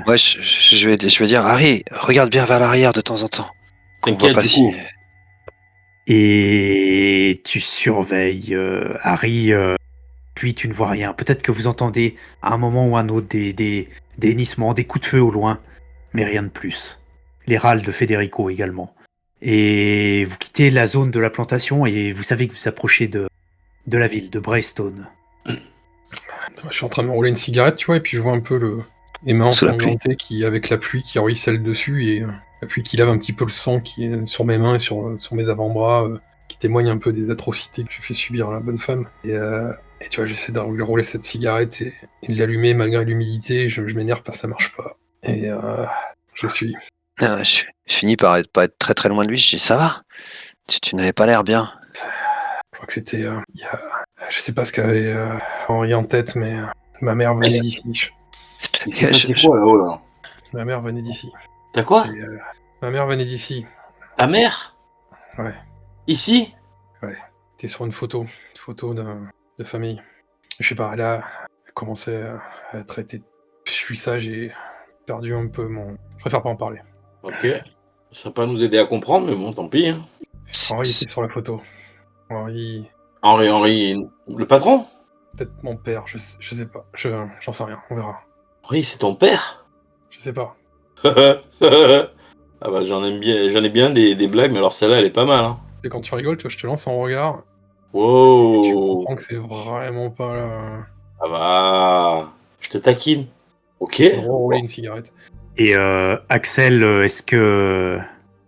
Ouais, je vais dire Harry, regarde bien vers l'arrière de temps en temps. Qu'on voit pas si. Et tu surveilles Harry, puis tu ne vois rien. Peut-être que vous entendez à un moment ou un autre des hennissements, des coups de feu au loin, mais rien de plus. Les râles de Federico également. Et vous quittez la zone de la plantation et vous savez que vous approchez de la ville, de Braystone. Je suis en train de me rouler une cigarette, tu vois, et puis je vois un peu les mains ensanglantées avec la pluie qui ruisselle dessus, et la pluie qui lave un petit peu le sang qui est sur mes mains et sur mes avant-bras, qui témoigne un peu des atrocités que j'ai fait subir à la bonne femme. Et tu vois, j'essaie de rouler cette cigarette et de l'allumer malgré l'humidité, je m'énerve parce que ça marche pas. Et je suis... Je finis par être très très loin de lui, je dis ça va? Tu n'avais pas l'air bien. Je crois que c'était... je sais pas ce qu'avait Henri en tête, mais ma mère venait d'ici. C'est quoi là-haut là? Ma mère venait d'ici. T'as quoi? Ma mère venait d'ici. Ta mère? Ouais. Ici? Ouais. T'es sur une photo de famille. Je sais pas, elle commençait à traiter. Je suis ça, j'ai perdu un peu mon... Je préfère pas en parler. Ok. Ça va pas nous aider à comprendre, mais bon, tant pis. Hein. Henri était sur la photo. Henri, le patron? peut-être mon père, je sais pas. J'en sais rien, on verra. Oui, c'est ton père. Je sais pas. Ah bah j'en ai bien des blagues, mais alors celle-là elle est pas mal. Hein. Et quand tu rigoles, tu vois, je te lance un regard, et tu Wow. comprends que c'est vraiment pas là. Ah bah, je te taquine. Ok. C'est de rouler une cigarette. Et Axel, est-ce que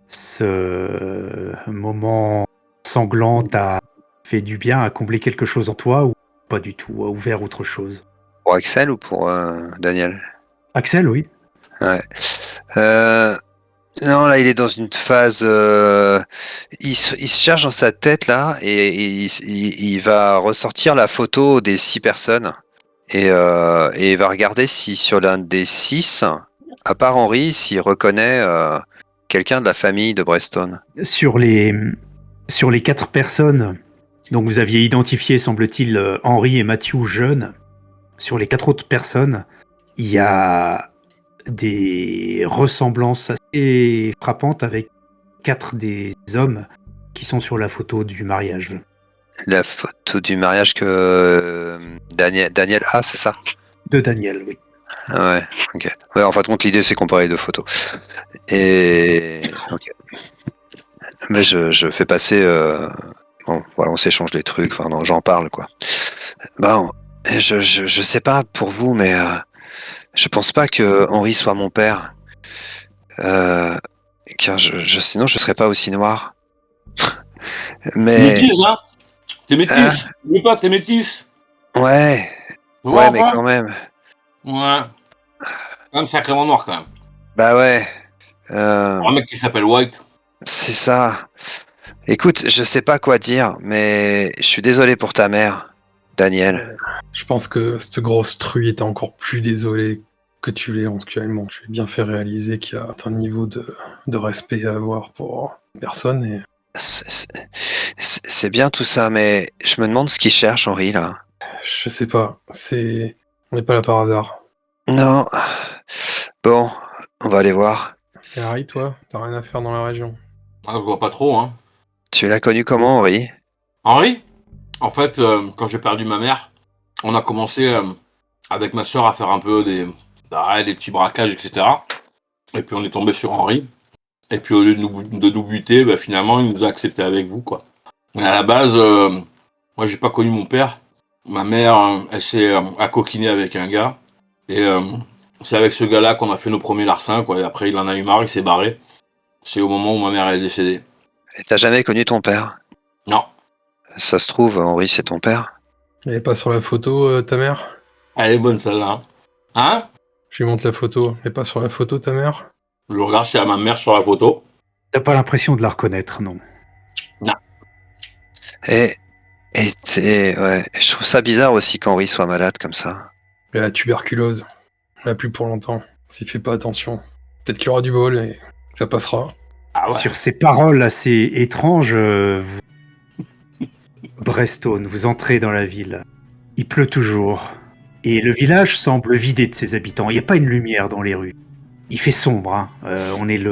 ce moment sanglant t'a fait du bien, a comblé quelque chose en toi ou pas du tout, a ouvert autre chose? Pour Axel ou pour Daniel? Axel, oui. Ouais. Non, là, il est dans une phase. Il se cherche dans sa tête là, et il va ressortir la photo des 6 personnes et il va regarder si sur l'un des 6, à part Henri, s'il reconnaît quelqu'un de la famille de Breston. Sur les 4 personnes, donc vous aviez identifié, semble-t-il, Henri et Matthew jeunes. Sur les 4 autres personnes, il y a des ressemblances assez frappantes avec 4 des hommes qui sont sur la photo du mariage. La photo du mariage que Daniel a, c'est ça? De Daniel, oui. Ah ouais, ok. Ouais, en fin de compte, l'idée c'est comparer 2 photos. Et ok. Mais je fais passer. Bon, voilà, on s'échange des trucs. Enfin, non, j'en parle quoi. Bon, je sais pas pour vous, mais je pense pas que Henri soit mon père. Car sinon je serais pas aussi noir. T'es Mais métis, hein. T'es métis. Hein? N'oublie pas, t'es métis. ouais, Tu ouais, vois, mais quoi. quand même. Ouais. Quand même sacrément noir, quand même. Bah ouais. Un mec qui s'appelle White. C'est ça. Écoute, je sais pas quoi dire, mais je suis désolé pour ta mère, Daniel. Je pense que cette grosse truie est encore plus désolée que tu l'es actuellement. Je vais bien faire réaliser qu'il y a un niveau de respect à avoir pour personne. Et C'est bien tout ça, mais je me demande ce qu'il cherche, Henri, là. je sais pas, on n'est pas là par hasard. Non. Bon, on va aller voir. Et Harry, toi, t'as rien à faire dans la région. Ah, je vois pas trop, hein. Tu l'as connu comment, Henri? Henri, en fait, quand j'ai perdu ma mère, on a commencé avec ma soeur à faire un peu des petits braquages, etc. Et puis on est tombé sur Henri. Et puis au lieu de nous buter, bah, finalement, il nous a acceptés avec vous, quoi. Mais à la base, moi, j'ai pas connu mon père. Ma mère, elle s'est coquiné avec un gars. Et c'est avec ce gars-là qu'on a fait nos premiers larcins, quoi. Et après, il en a eu marre, il s'est barré. C'est au moment où ma mère est décédée. Et t'as jamais connu ton père? Non. Ça se trouve, Henri, c'est ton père? Elle est pas sur la photo, ta mère? Elle est bonne, celle-là. Hein? Je lui montre la photo. Elle est pas sur la photo, ta mère? Je regarde chez ma mère sur la photo. T'as pas l'impression de la reconnaître, non? Et ouais, je trouve ça bizarre aussi qu'Henri soit malade comme ça. Elle a la tuberculose. Elle a plus pour longtemps. S'il fait pas attention. Peut-être qu'il y aura du bol et que ça passera. Ah ouais. Sur ces paroles assez étranges, Breston, vous entrez dans la ville. Il pleut toujours. Et le village semble vidé de ses habitants. Il n'y a pas une lumière dans les rues. Il fait sombre. Hein. On est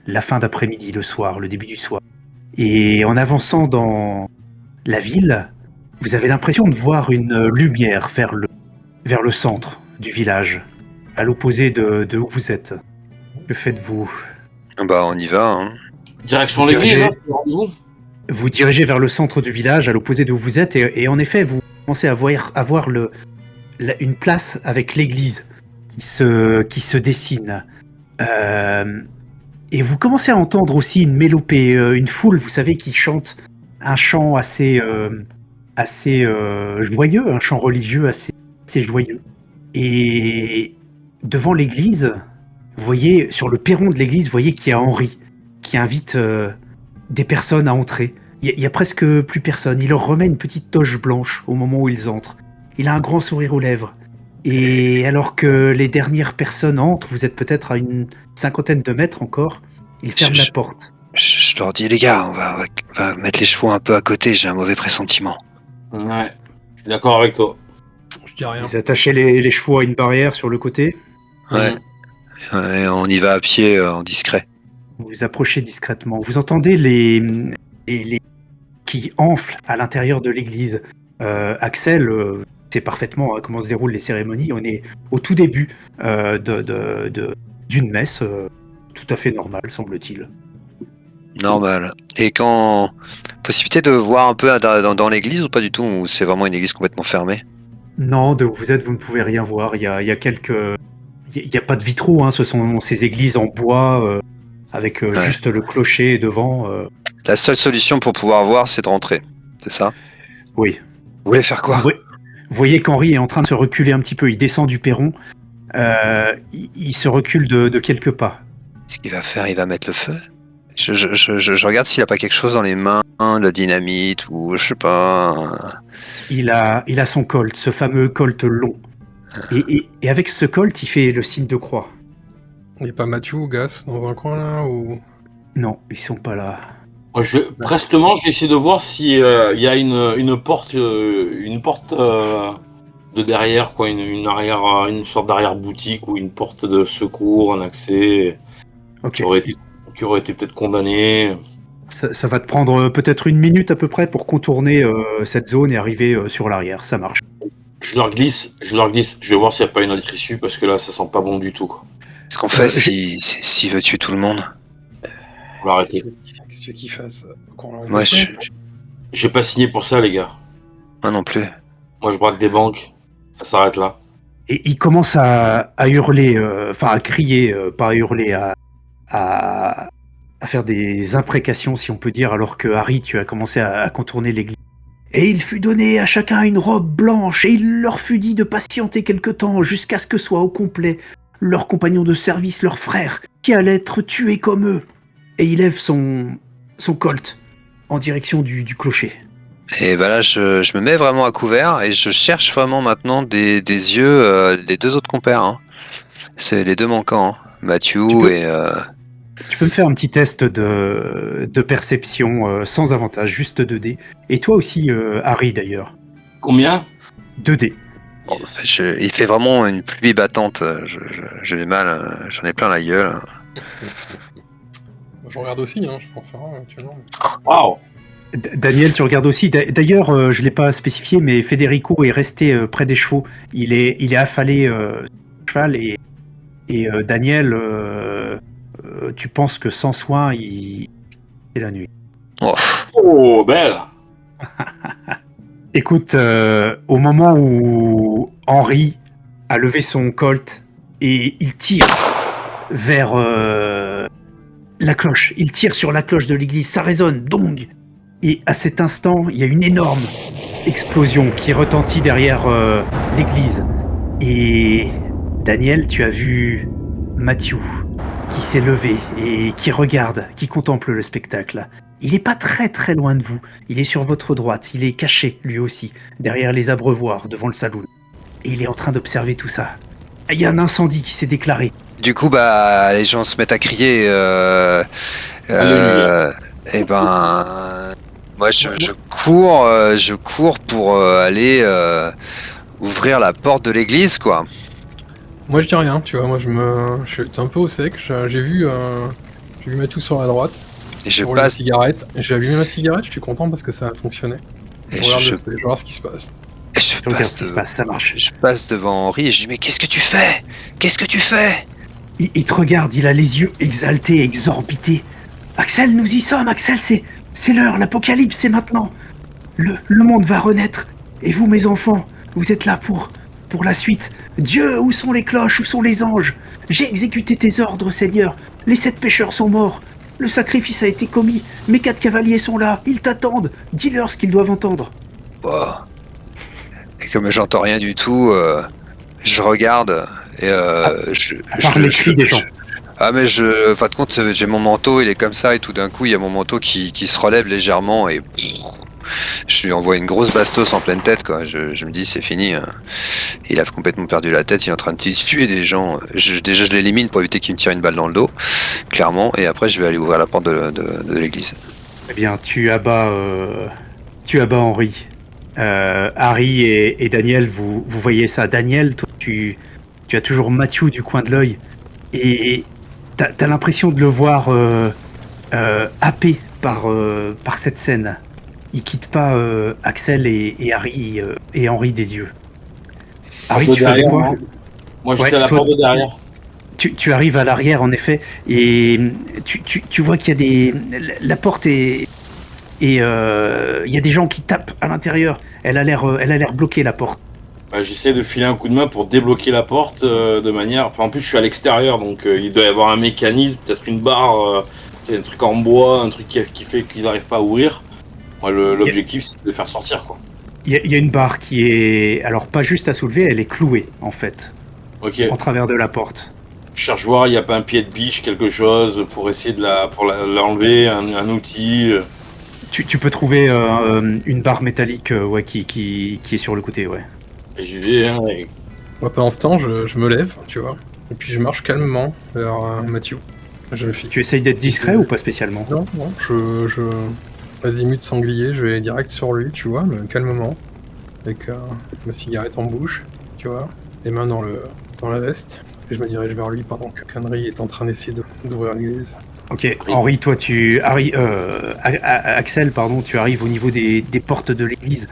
la fin d'après-midi, le soir, le début du soir. Et en avançant dans la ville, vous avez l'impression de voir une lumière vers le centre du village, à l'opposé de où vous êtes. Que faites-vous? Bah, on y va, hein. Direction Vous l'église, dirigez- hein, c'est le rendez-vous. Vous dirigez vers le centre du village, à l'opposé d'où vous êtes, et en effet, vous commencez à voir une place avec l'église qui se dessine. Et vous commencez à entendre aussi une mélopée, une foule, vous savez, qui chante un chant assez joyeux, un chant religieux assez joyeux. Et devant l'église, vous voyez, sur le perron de l'église, vous voyez qu'il y a Henri qui invite des personnes à entrer. Il y a presque plus personne. Il leur remet une petite toche blanche au moment où ils entrent. Il a un grand sourire aux lèvres. Et alors que les dernières personnes entrent, vous êtes peut-être à une 50aine de mètres encore, il ferme la porte. Je leur dis, les gars, on va mettre les chevaux un peu à côté, j'ai un mauvais pressentiment. Ouais, je suis d'accord avec toi. Je dis rien. Vous attachez les chevaux à une barrière sur le côté. Ouais. Ouais, on y va à pied, en discret. Vous vous approchez discrètement. Vous entendez les qui enflent à l'intérieur de l'église. Axel, sais parfaitement comment se déroulent les cérémonies. On est au tout début d'une messe, tout à fait normale, semble-t-il. Normal. Et quand... Possibilité de voir un peu dans l'église ou pas du tout, ou c'est vraiment une église complètement fermée? Non, de où vous êtes, vous ne pouvez rien voir. Il y a quelques... Il n'y a pas de vitraux, hein. Ce sont ces églises en bois, avec juste le clocher devant. La seule solution pour pouvoir voir, c'est de rentrer. C'est ça? Oui. Vous voulez faire quoi? Vous voyez qu'Henri est en train de se reculer un petit peu. Il descend du perron. Il se recule de quelques pas. Ce qu'il va faire, il va mettre le feu? Je regarde s'il a pas quelque chose dans les mains, de la dynamite ou je sais pas. Il a son colt, ce fameux colt long. Et avec ce colt, il fait le signe de croix. Il n'y a pas Mathieu ou Gas dans un coin là ou... Non, ils sont pas là. Moi, prestement, je vais essayer de voir s'il y a une porte, de derrière, quoi, une sorte d'arrière-boutique ou une porte de secours, un accès qui aurait été peut-être condamné. Ça va te prendre peut-être 1 minute à peu près pour contourner cette zone et arriver sur l'arrière. Ça marche. Je leur glisse. Je vais voir s'il n'y a pas une autre issue parce que là, ça sent pas bon du tout, quoi. Qu'est-ce qu'on fait s'il veut tuer tout le monde? On va arrêter. Qu'est-ce que tu veux qu'il fasse? Moi, J'ai pas signé pour ça, les gars. moi non plus. Moi, je braque des banques. Ça s'arrête là. Et il commence à hurler, à crier, pas à hurler, à faire des imprécations, si on peut dire, alors que Harry, tu as commencé à contourner l'église. Et il fut donné à chacun une robe blanche, et il leur fut dit de patienter quelque temps, jusqu'à ce que soit au complet leurs compagnons de service, leurs frères, qui allaient être tués comme eux. Et il lève son colt en direction du clocher. Et bah là, je me mets vraiment à couvert et je cherche vraiment maintenant des yeux les 2 autres compères. Hein. C'est les 2 manquants, hein. Mathieu et... Tu peux me faire un petit test de perception sans avantage, juste 2 dés. Et toi aussi, Harry, d'ailleurs. Combien? 2 dés. Bon, il fait vraiment une pluie battante. J'ai du mal, j'en ai plein la gueule. Je regarde aussi, hein, je peux en faire un actuellement. Waouh! Daniel, tu regardes aussi. D'ailleurs, je ne l'ai pas spécifié, mais Federico est resté près des chevaux. Il est affalé sur le cheval et Daniel, tu penses que sans soin, c'est la nuit. Oh, belle! Écoute, au moment où Henri a levé son colt et il tire vers la cloche, il tire sur la cloche de l'église, ça résonne, dong. Et à cet instant, il y a une énorme explosion qui retentit derrière l'église. Et Daniel, tu as vu Mathieu qui s'est levé et qui regarde, qui contemple le spectacle. Il n'est pas très très loin de vous. Il est sur votre droite. Il est caché, lui aussi, derrière les abreuvoirs, devant le saloon. Et il est en train d'observer tout ça. Il y a un incendie qui s'est déclaré. Du coup, bah, les gens se mettent à crier. Et ben, moi, je cours pour aller ouvrir la porte de l'église, quoi. Moi je dis rien, tu vois, moi je suis un peu au sec, j'ai vu Mathieu sur la droite. Et je passe. La passe. cigarette. J'ai allumé ma cigarette, je suis content parce que ça a fonctionné. Et je vais voir ce qui se passe. Et je passe, ça marche. Je passe devant Henri et je dis mais qu'est-ce que tu fais? Qu'est-ce que tu fais? Il te regarde, il a les yeux exaltés, exorbités. Axel, nous y sommes, Axel, c'est l'heure, l'apocalypse, c'est maintenant. Le monde va renaître. Et vous, mes enfants, vous êtes là pour la suite. Dieu, où sont les cloches, où sont les anges? J'ai exécuté tes ordres, Seigneur. Les 7 pécheurs sont morts. Le sacrifice a été commis. Mes 4 cavaliers sont là. Ils t'attendent. Dis-leur ce qu'ils doivent entendre. Oh. Et comme j'entends rien du tout, je regarde et les cris des gens. Ah mais fin de compte, j'ai mon manteau, il est comme ça et tout d'un coup il y a mon manteau qui se relève légèrement et je lui envoie une grosse bastos en pleine tête, quoi. Je me dis c'est fini. Il a complètement perdu la tête, il est en train de tuer des gens. Déjà je l'élimine pour éviter qu'il me tire une balle dans le dos, clairement, et après je vais aller ouvrir la porte de l'église. Eh bien, tu abats Henri. Harry et Daniel, vous voyez ça. Daniel, toi, tu as toujours Mathieu du coin de l'œil et t'as l'impression de le voir happé par cette scène. Il quitte pas Axel et Harry et Henri des yeux. Harry, De tu faisais derrière, quoi? non Moi, j'étais Ouais, à la toi, porte de derrière. tu arrives à l'arrière, en effet, et tu vois qu'il y a des... La porte est... Et il y a des gens qui tapent à l'intérieur. Elle a l'air bloquée, la porte. Bah, j'essaie de filer un coup de main pour débloquer la porte de manière. Enfin, en plus, je suis à l'extérieur, donc il doit y avoir un mécanisme, peut-être une barre, un truc en bois, un truc qui fait qu'ils n'arrivent pas à ouvrir. Moi, l'objectif, c'est de les faire sortir, quoi. Il y a une barre qui est... Alors, pas juste à soulever, elle est clouée, en fait, Ok. en travers de la porte. Je cherche voir, il n'y a pas un pied de biche, quelque chose pour essayer de l'enlever, un outil. Tu peux trouver une barre métallique ouais, qui est sur le côté, ouais. Et j'y vais, hein, et Moi, pendant ce temps, je me lève, tu vois, et puis je marche calmement vers Mathieu. Je le fixe. Tu essayes d'être discret ou pas spécialement? Non, je... Azimut sanglier, je vais direct sur lui, tu vois, mais calmement, avec ma cigarette en bouche, tu vois, les mains dans la veste, et je me dirige vers lui pendant que Henry est en train d'essayer d'ouvrir l'église. Ok, Henri, toi Axel, pardon, tu arrives au niveau des portes de l'église.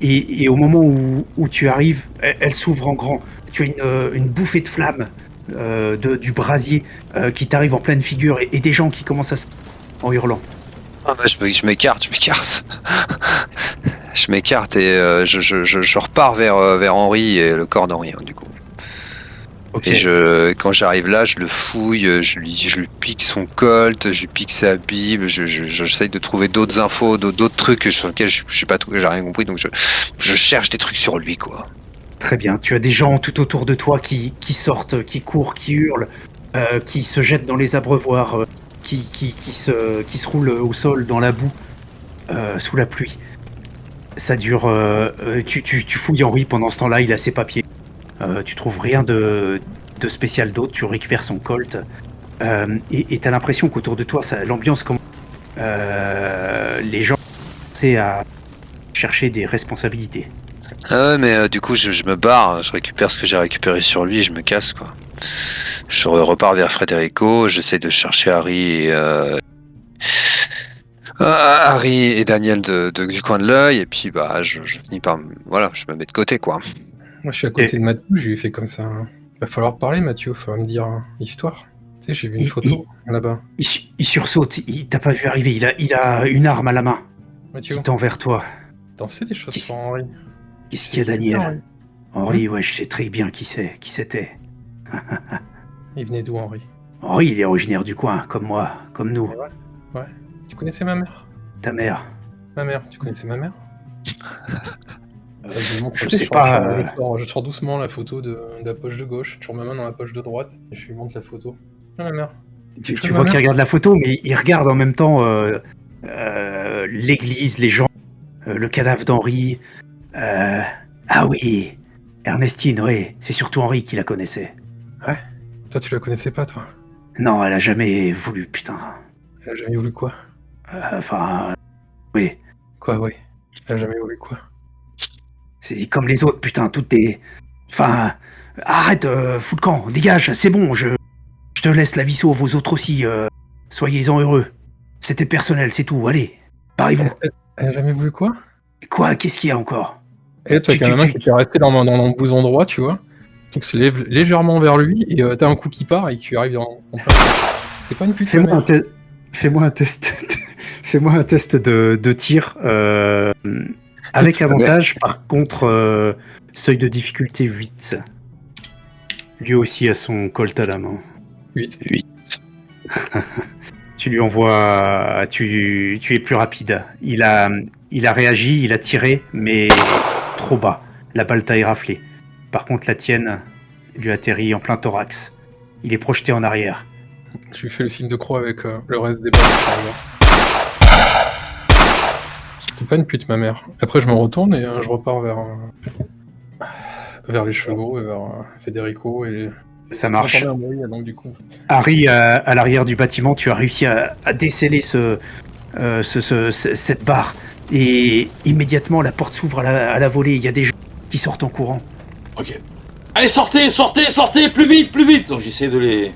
Et au moment où tu arrives, elle s'ouvre en grand. Tu as une bouffée de flammes du brasier qui t'arrive en pleine figure et des gens qui commencent à se... en hurlant. Ah bah, je m'écarte. Je m'écarte et je repars vers Henri et le corps d'Henri, hein, du coup. Okay. Et quand j'arrive là, je le fouille, je lui pique son colt, je lui pique sa bible, j'essaye de trouver d'autres infos, d'autres trucs sur lesquels je sais pas tout, j'ai rien compris, donc je cherche des trucs sur lui, quoi. Très bien, tu as des gens tout autour de toi qui sortent, qui courent, qui hurlent, qui se jettent dans les abreuvoirs, qui se roulent au sol dans la boue, sous la pluie. Ça dure... tu fouilles Henri pendant ce temps-là, il a ses papiers. Tu trouves rien de spécial d'autre, tu récupères son colt et t'as l'impression qu'autour de toi, l'ambiance commence. Les gens commencent à chercher des responsabilités. Ah ouais, mais du coup, je me barre, je récupère ce que j'ai récupéré sur lui et je me casse, quoi. Je repars vers Federico, j'essaie de chercher Harry et Daniel du coin de l'œil, et puis bah je finis par... Voilà, je me mets de côté, quoi. Moi, je suis à côté de Mathieu, je lui ai fait comme ça. Va falloir parler, Mathieu, faut me dire l'histoire. Tu sais, j'ai vu une photo là-bas. Il sursaute, il t'a pas vu arriver, il a une arme à la main. Mathieu, il tend vers toi. T'en sais des choses sur Henri? Qu'est-ce qu'il y a, Daniel? Henri, ouais, je sais très bien qui c'était. Il venait d'où, Henri? Henri, il est originaire du coin, comme moi, comme nous. Ouais. Tu connaissais ma mère? Ta mère? Ma mère, tu connaissais ma mère? Je sais pas. Je sors doucement la photo de la poche de gauche, toujours ma main dans la poche de droite, et je lui montre la photo. Ah, ma mère. Tu vois qu'il regarde la photo, mais il regarde en même temps l'église, les gens, le cadavre d'Henri. Ah oui, Ernestine, oui, c'est surtout Henri qui la connaissait. Ouais. Toi, tu la connaissais pas, toi? Non, elle a jamais voulu, putain. Elle a jamais voulu quoi? Oui. Quoi, oui? Elle a jamais voulu quoi? C'est comme les autres, putain, toutes tes... Enfin, arrête, fous le camp, dégage, c'est bon, je te laisse la vie sauve, vos autres aussi, soyez-en heureux. C'était personnel, c'est tout, allez, barrez-vous. Elle a jamais voulu quoi? Quoi? Qu'est-ce qu'il y a encore? Et là, tu as main qui était restée dans mon blouson droit, tu vois. Donc se lève légèrement vers lui, et t'as un coup qui part et qui arrive en plein. C'est pas une pute. Fais-moi un test. Fais-moi un test de tir avec avantage. Par contre, seuil de difficulté 8. Lui aussi a son colt à la main. 8. Tu lui envoies... Tu es plus rapide. Il a réagi, il a tiré, mais trop bas. La balle t'a éraflé. Par contre, la tienne lui atterrit en plein thorax. Il est projeté en arrière. Je lui fais le signe de croix avec le reste des balles. C'était pas une pute, ma mère. Après, je me retourne et je repars vers les chevaux, et vers Federico et... Ça marche. Bruit, donc, du coup... Harry, à l'arrière du bâtiment, tu as réussi à déceler cette barre. Et immédiatement, la porte s'ouvre à la volée. Il y a des gens qui sortent en courant. Ok. Allez, sortez, plus vite. Donc j'essaie de les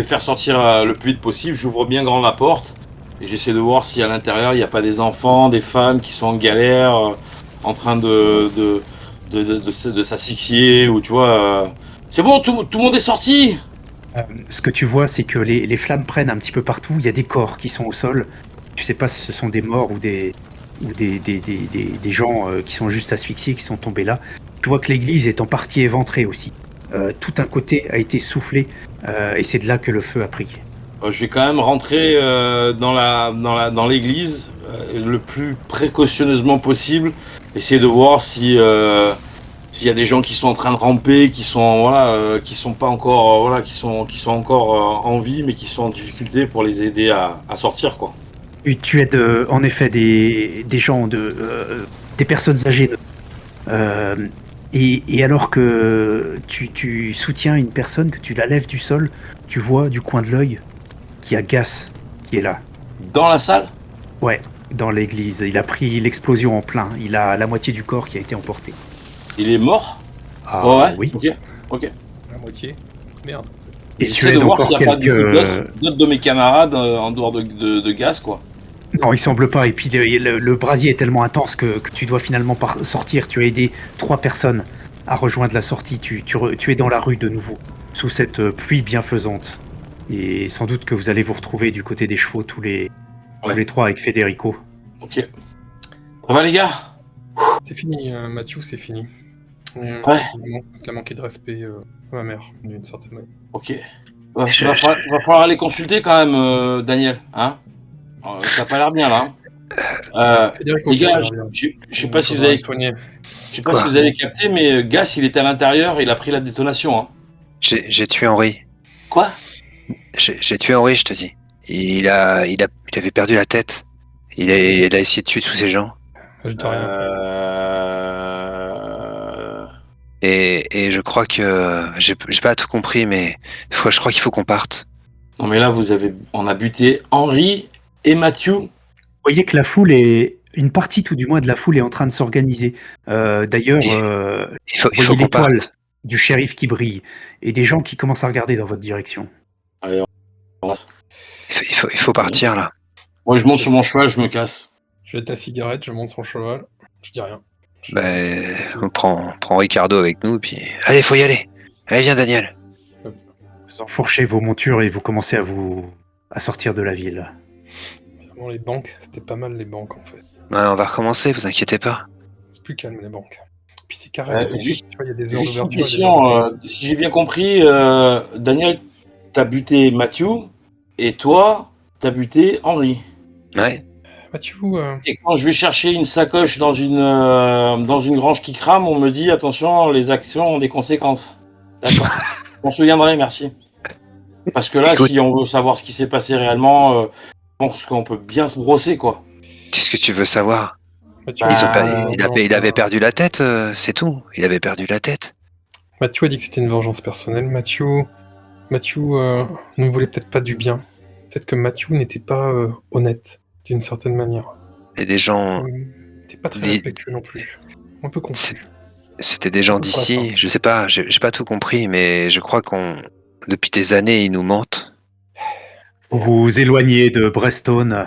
faire sortir le plus vite possible. J'ouvre bien grand la porte et j'essaie de voir si à l'intérieur il n'y a pas des enfants, des femmes qui sont en galère, en train de de s'asphyxier ou tu vois. C'est bon, tout le monde est sorti. Ce que tu vois, c'est que les flammes prennent un petit peu partout. Il y a des corps qui sont au sol. Tu sais pas si ce sont des morts ou des gens qui sont juste asphyxiés, qui sont tombés là. Tu vois que l'église est en partie éventrée aussi. Tout un côté a été soufflé et c'est de là que le feu a pris. Je vais quand même rentrer dans l'église le plus précautionneusement possible. Essayer de voir si s'il y a des gens qui sont en train de ramper, qui sont qui sont pas encore qui sont encore en vie, mais qui sont en difficulté pour les aider à sortir quoi. Tu aides en effet des gens, des personnes âgées. Et alors que tu soutiens une personne, que tu la lèves du sol, tu vois du coin de l'œil qu'il y a Gas qui est là. Dans la salle? Ouais, dans l'église. Il a pris l'explosion en plein. Il a la moitié du corps qui a été emporté. Il est mort? Ah Ouais. oui. Ok. La moitié. Merde. Et tu J'essaie aides de voir encore s'il n'y a pas quelques... d'autres de mes camarades en dehors de Gas quoi. Non, il semble pas. Et puis le brasier est tellement intense que tu dois finalement sortir. Tu as aidé 3 personnes à rejoindre la sortie. Tu es dans la rue de nouveau, sous cette pluie bienfaisante. Et sans doute que vous allez vous retrouver du côté des chevaux tous les 3 avec Federico. Ok. Ça va les gars? C'est fini, Mathieu, c'est fini. Ouais. Il a manqué de respect à ma mère, d'une certaine manière. Ok. Va falloir aller consulter quand même, Daniel. Hein? Ça a pas l'air bien là. Federico, Les gars, qui a l'air bien. je sais pas si vous avez capté, mais Gas, il était à l'intérieur, il a pris la détonation. Hein. J'ai tué Henri. Quoi? J'ai tué Henri, je te dis. Il avait perdu la tête. Il a essayé de tuer tous ces gens. J'étais rien. Et je crois que j'ai pas tout compris, mais je crois qu'il faut qu'on parte. Non mais là, on a buté Henri et Mathieu. Vous voyez que la foule une partie tout du moins de la foule est en train de s'organiser. D'ailleurs, il faut qu'on l'étoile parte. du shérif qui brille et des gens qui commencent à regarder dans votre direction. Allez, Il faut partir là. moi je monte sur mon cheval, je me casse. Je jette la cigarette, je monte sur le cheval, je dis rien. On prend Ricardo avec nous, puis allez, faut y aller. Allez, viens Daniel. Vous enfourchez vos montures et vous commencez à sortir de la ville. Vraiment, les banques, c'était pas mal les banques en fait. Ouais, on va recommencer, vous inquiétez pas. C'est plus calme les banques. Puis c'est carré. Juste tu vois, il y a des heures une d'ouverture. question, si j'ai bien compris, Daniel, t'as buté Mathieu et toi, t'as buté Henri. Ouais. Mathieu, Et quand je vais chercher une sacoche dans une grange qui crame, on me dit attention, les actions ont des conséquences. D'accord. On se souviendrait, merci. Parce que là, Écoute. si on veut savoir ce qui s'est passé réellement, je pense qu'on peut bien se brosser, quoi. Qu'est-ce que tu veux savoir? Mathieu, Il avait perdu la tête, c'est tout. Il avait perdu la tête. Mathieu a dit que c'était une vengeance personnelle. Mathieu ne me voulait peut-être pas du bien. Peut-être que Mathieu n'était pas honnête, d'une certaine manière. Et des gens, Il n'était pas très respectueux non plus. Un peu confus. c'était des gens d'ici. Je sais pas, j'ai pas tout compris, mais je crois depuis des années, ils nous mentent. Vous vous éloignez de Breston,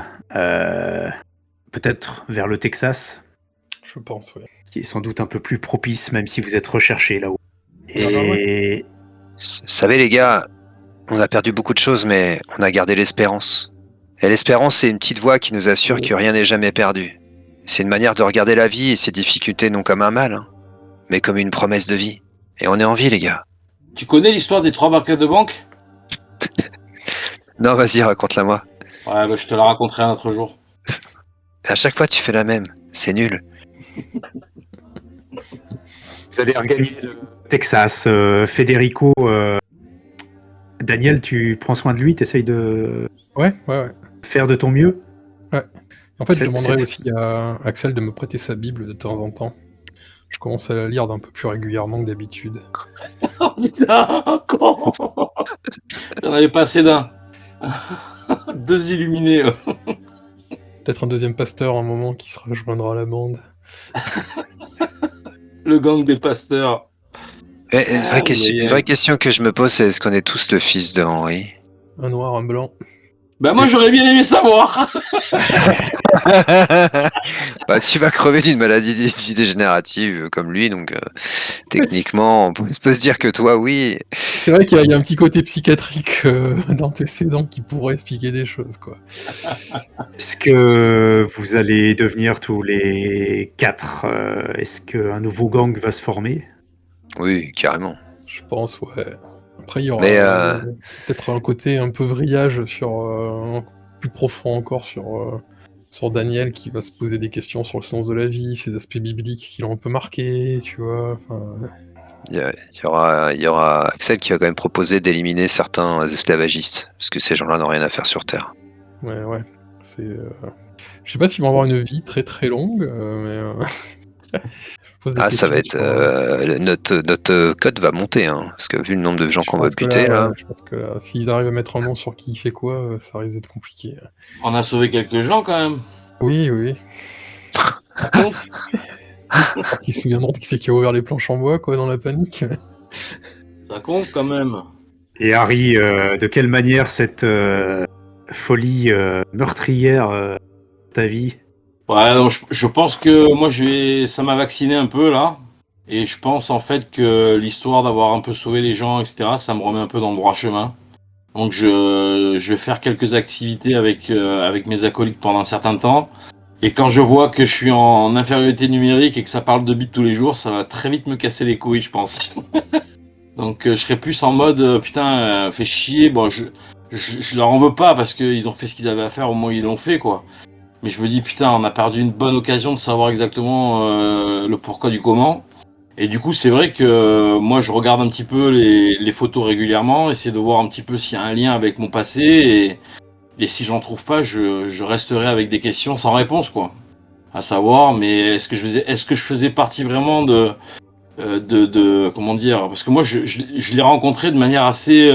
peut-être vers le Texas, Je pense, oui. qui est sans doute un peu plus propice, même si vous êtes recherché là-haut. Et vous savez les gars, on a perdu beaucoup de choses, mais on a gardé l'espérance. Et l'espérance, c'est une petite voix qui nous assure que rien n'est jamais perdu. C'est une manière de regarder la vie et ses difficultés non comme un mal, hein, mais comme une promesse de vie. Et on est en vie, les gars. Tu connais l'histoire des 3 braquettes de banque? Non, vas-y, raconte-la-moi. Ouais, bah, je te la raconterai un autre jour. À chaque fois, tu fais la même. C'est nul. Vous allez regagner le Texas. Federico, Daniel, tu prends soin de lui, t'essayes de Ouais. faire de ton mieux. En fait, je demanderais aussi à Axel de me prêter sa Bible de temps en temps. Je commence à la lire d'un peu plus régulièrement que d'habitude. Oh putain, encore. J'en avais pas assez d'un. 2 illuminés. Peut-être un deuxième pasteur à un moment qui se rejoindra à la bande. Le gang des pasteurs. Une vraie question que je me pose, c'est est-ce qu'on est tous le fils de Henri? Un noir, un blanc. Ben moi j'aurais bien aimé savoir. Bah, tu vas crever d'une maladie dégénérative comme lui, donc techniquement, on peut se dire que toi, oui. C'est vrai qu'il y a un petit côté psychiatrique d'antécédent qui pourrait expliquer des choses, quoi. Est-ce que vous allez devenir tous les 4 est-ce qu'un nouveau gang va se former? Oui, carrément. Je pense, ouais. Après, il y aura Mais peut-être un côté un peu vrillage sur plus profond encore sur Daniel qui va se poser des questions sur le sens de la vie, ses aspects bibliques qui l'ont un peu marqué, tu vois. il y aura Axel qui va quand même proposer d'éliminer certains esclavagistes, parce que ces gens-là n'ont rien à faire sur Terre. Ouais. C'est. Je sais pas s'ils vont avoir une vie très très longue, mais. Je pose des Ah, ça va être questions notre code va monter, hein, parce que vu le nombre de gens qu'on va pense que buter là. je pense que là, s'ils arrivent à mettre un nom sur qui fait quoi, ça risque d'être compliqué. On a sauvé quelques gens quand même. Oui. Ça compte. Ils se souviendront de qui c'est qui a ouvert les planches en bois, quoi, dans la panique. Ça compte quand même. Et Harry, de quelle manière cette folie meurtrière ta vie? Ouais, donc je pense que moi ça m'a vacciné un peu là. Et je pense en fait que l'histoire d'avoir un peu sauvé les gens, etc., ça me remet un peu dans le droit chemin. Donc je vais faire quelques activités avec mes acolytes pendant un certain temps. Et quand je vois que je suis en infériorité numérique et que ça parle de bits tous les jours, ça va très vite me casser les couilles, je pense. Donc je serai plus en mode putain, fait chier. Bon, je leur en veux pas parce qu'ils ont fait ce qu'ils avaient à faire, au moins ils l'ont fait quoi. Mais je me dis putain, on a perdu une bonne occasion de savoir exactement le pourquoi du comment. Et du coup, c'est vrai que moi, je regarde un petit peu les photos régulièrement, essayer de voir un petit peu s'il y a un lien avec mon passé. Et si j'en trouve pas, je resterai avec des questions sans réponse, quoi. À savoir, mais est-ce que je faisais partie vraiment comment dire? Parce que moi, je l'ai rencontré de manière assez,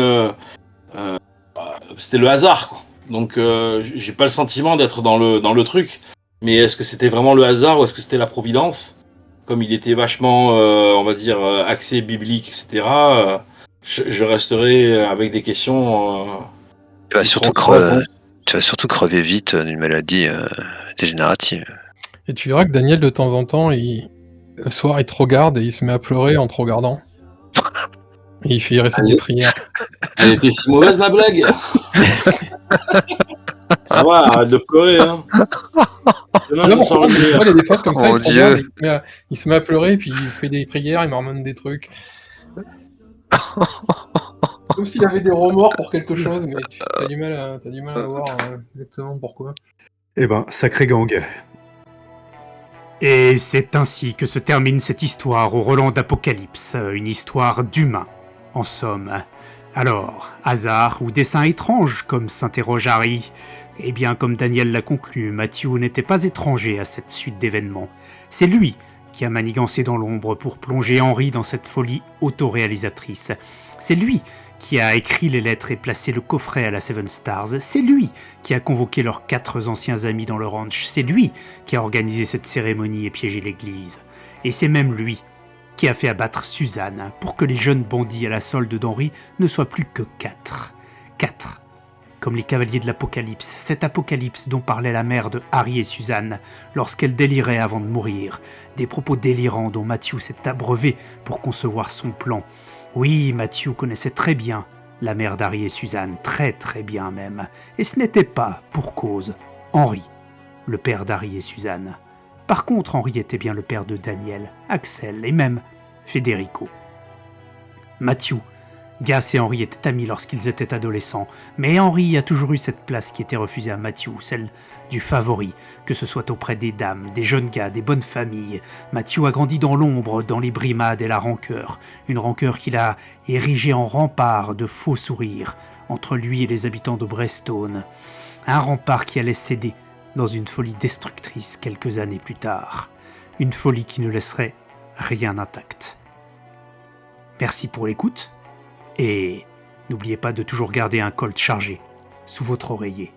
c'était le hasard, quoi. Donc, j'ai pas le sentiment d'être dans le truc. Mais est-ce que c'était vraiment le hasard ou est-ce que c'était la providence? Comme il était vachement, on va dire, axé biblique, etc., je resterai avec des questions. Tu vas qui surtout seront sans réponse. crever vite d'une maladie dégénérative. Et tu verras que Daniel, de temps en temps, le soir, il te regarde et il se met à pleurer en te regardant. Et il fait réciter des prières. Elle était si mauvaise, ma blague. Ça va, arrête de pleurer, hein. Demain, Non, je sors le il y meilleur. a des phases comme ça, Oh il te regarde, Dieu. il se met à pleurer, puis il fait des prières, il marmonne des trucs. Comme s'il avait des remords pour quelque chose, mais t'as du mal à voir exactement pourquoi. Eh ben, sacré gang. Et c'est ainsi que se termine cette histoire au relent d'Apocalypse, une histoire d'humains, en somme. Alors, hasard ou dessein étrange, comme s'interroge Harry? Eh bien, comme Daniel l'a conclu, Matthew n'était pas étranger à cette suite d'événements. C'est lui qui a manigancé dans l'ombre pour plonger Henry dans cette folie autoréalisatrice. C'est lui qui a écrit les lettres et placé le coffret à la Seven Stars. C'est lui qui a convoqué leurs 4 anciens amis dans le ranch. C'est lui qui a organisé cette cérémonie et piégé l'église. Et c'est même lui qui a fait abattre Suzanne pour que les jeunes bandits à la solde d'Henry ne soient plus que 4. 4. Comme les cavaliers de l'Apocalypse, cet Apocalypse dont parlait la mère de Harry et Suzanne lorsqu'elle délirait avant de mourir, des propos délirants dont Matthew s'est abreuvé pour concevoir son plan. Oui, Matthew connaissait très bien la mère d'Harry et Suzanne, très très bien même, et ce n'était pas, pour cause, Henry, le père d'Harry et Suzanne. Par contre, Henry était bien le père de Daniel, Axel et même Federico. Matthew, Gas et Henry étaient amis lorsqu'ils étaient adolescents, mais Henry a toujours eu cette place qui était refusée à Matthew, celle du favori, que ce soit auprès des dames, des jeunes gars, des bonnes familles. Matthew a grandi dans l'ombre, dans les brimades et la rancœur, une rancœur qu'il a érigée en rempart de faux sourires entre lui et les habitants de Brestone, un rempart qui allait céder dans une folie destructrice quelques années plus tard, une folie qui ne laisserait rien intact. Merci pour l'écoute. Et n'oubliez pas de toujours garder un Colt chargé sous votre oreiller.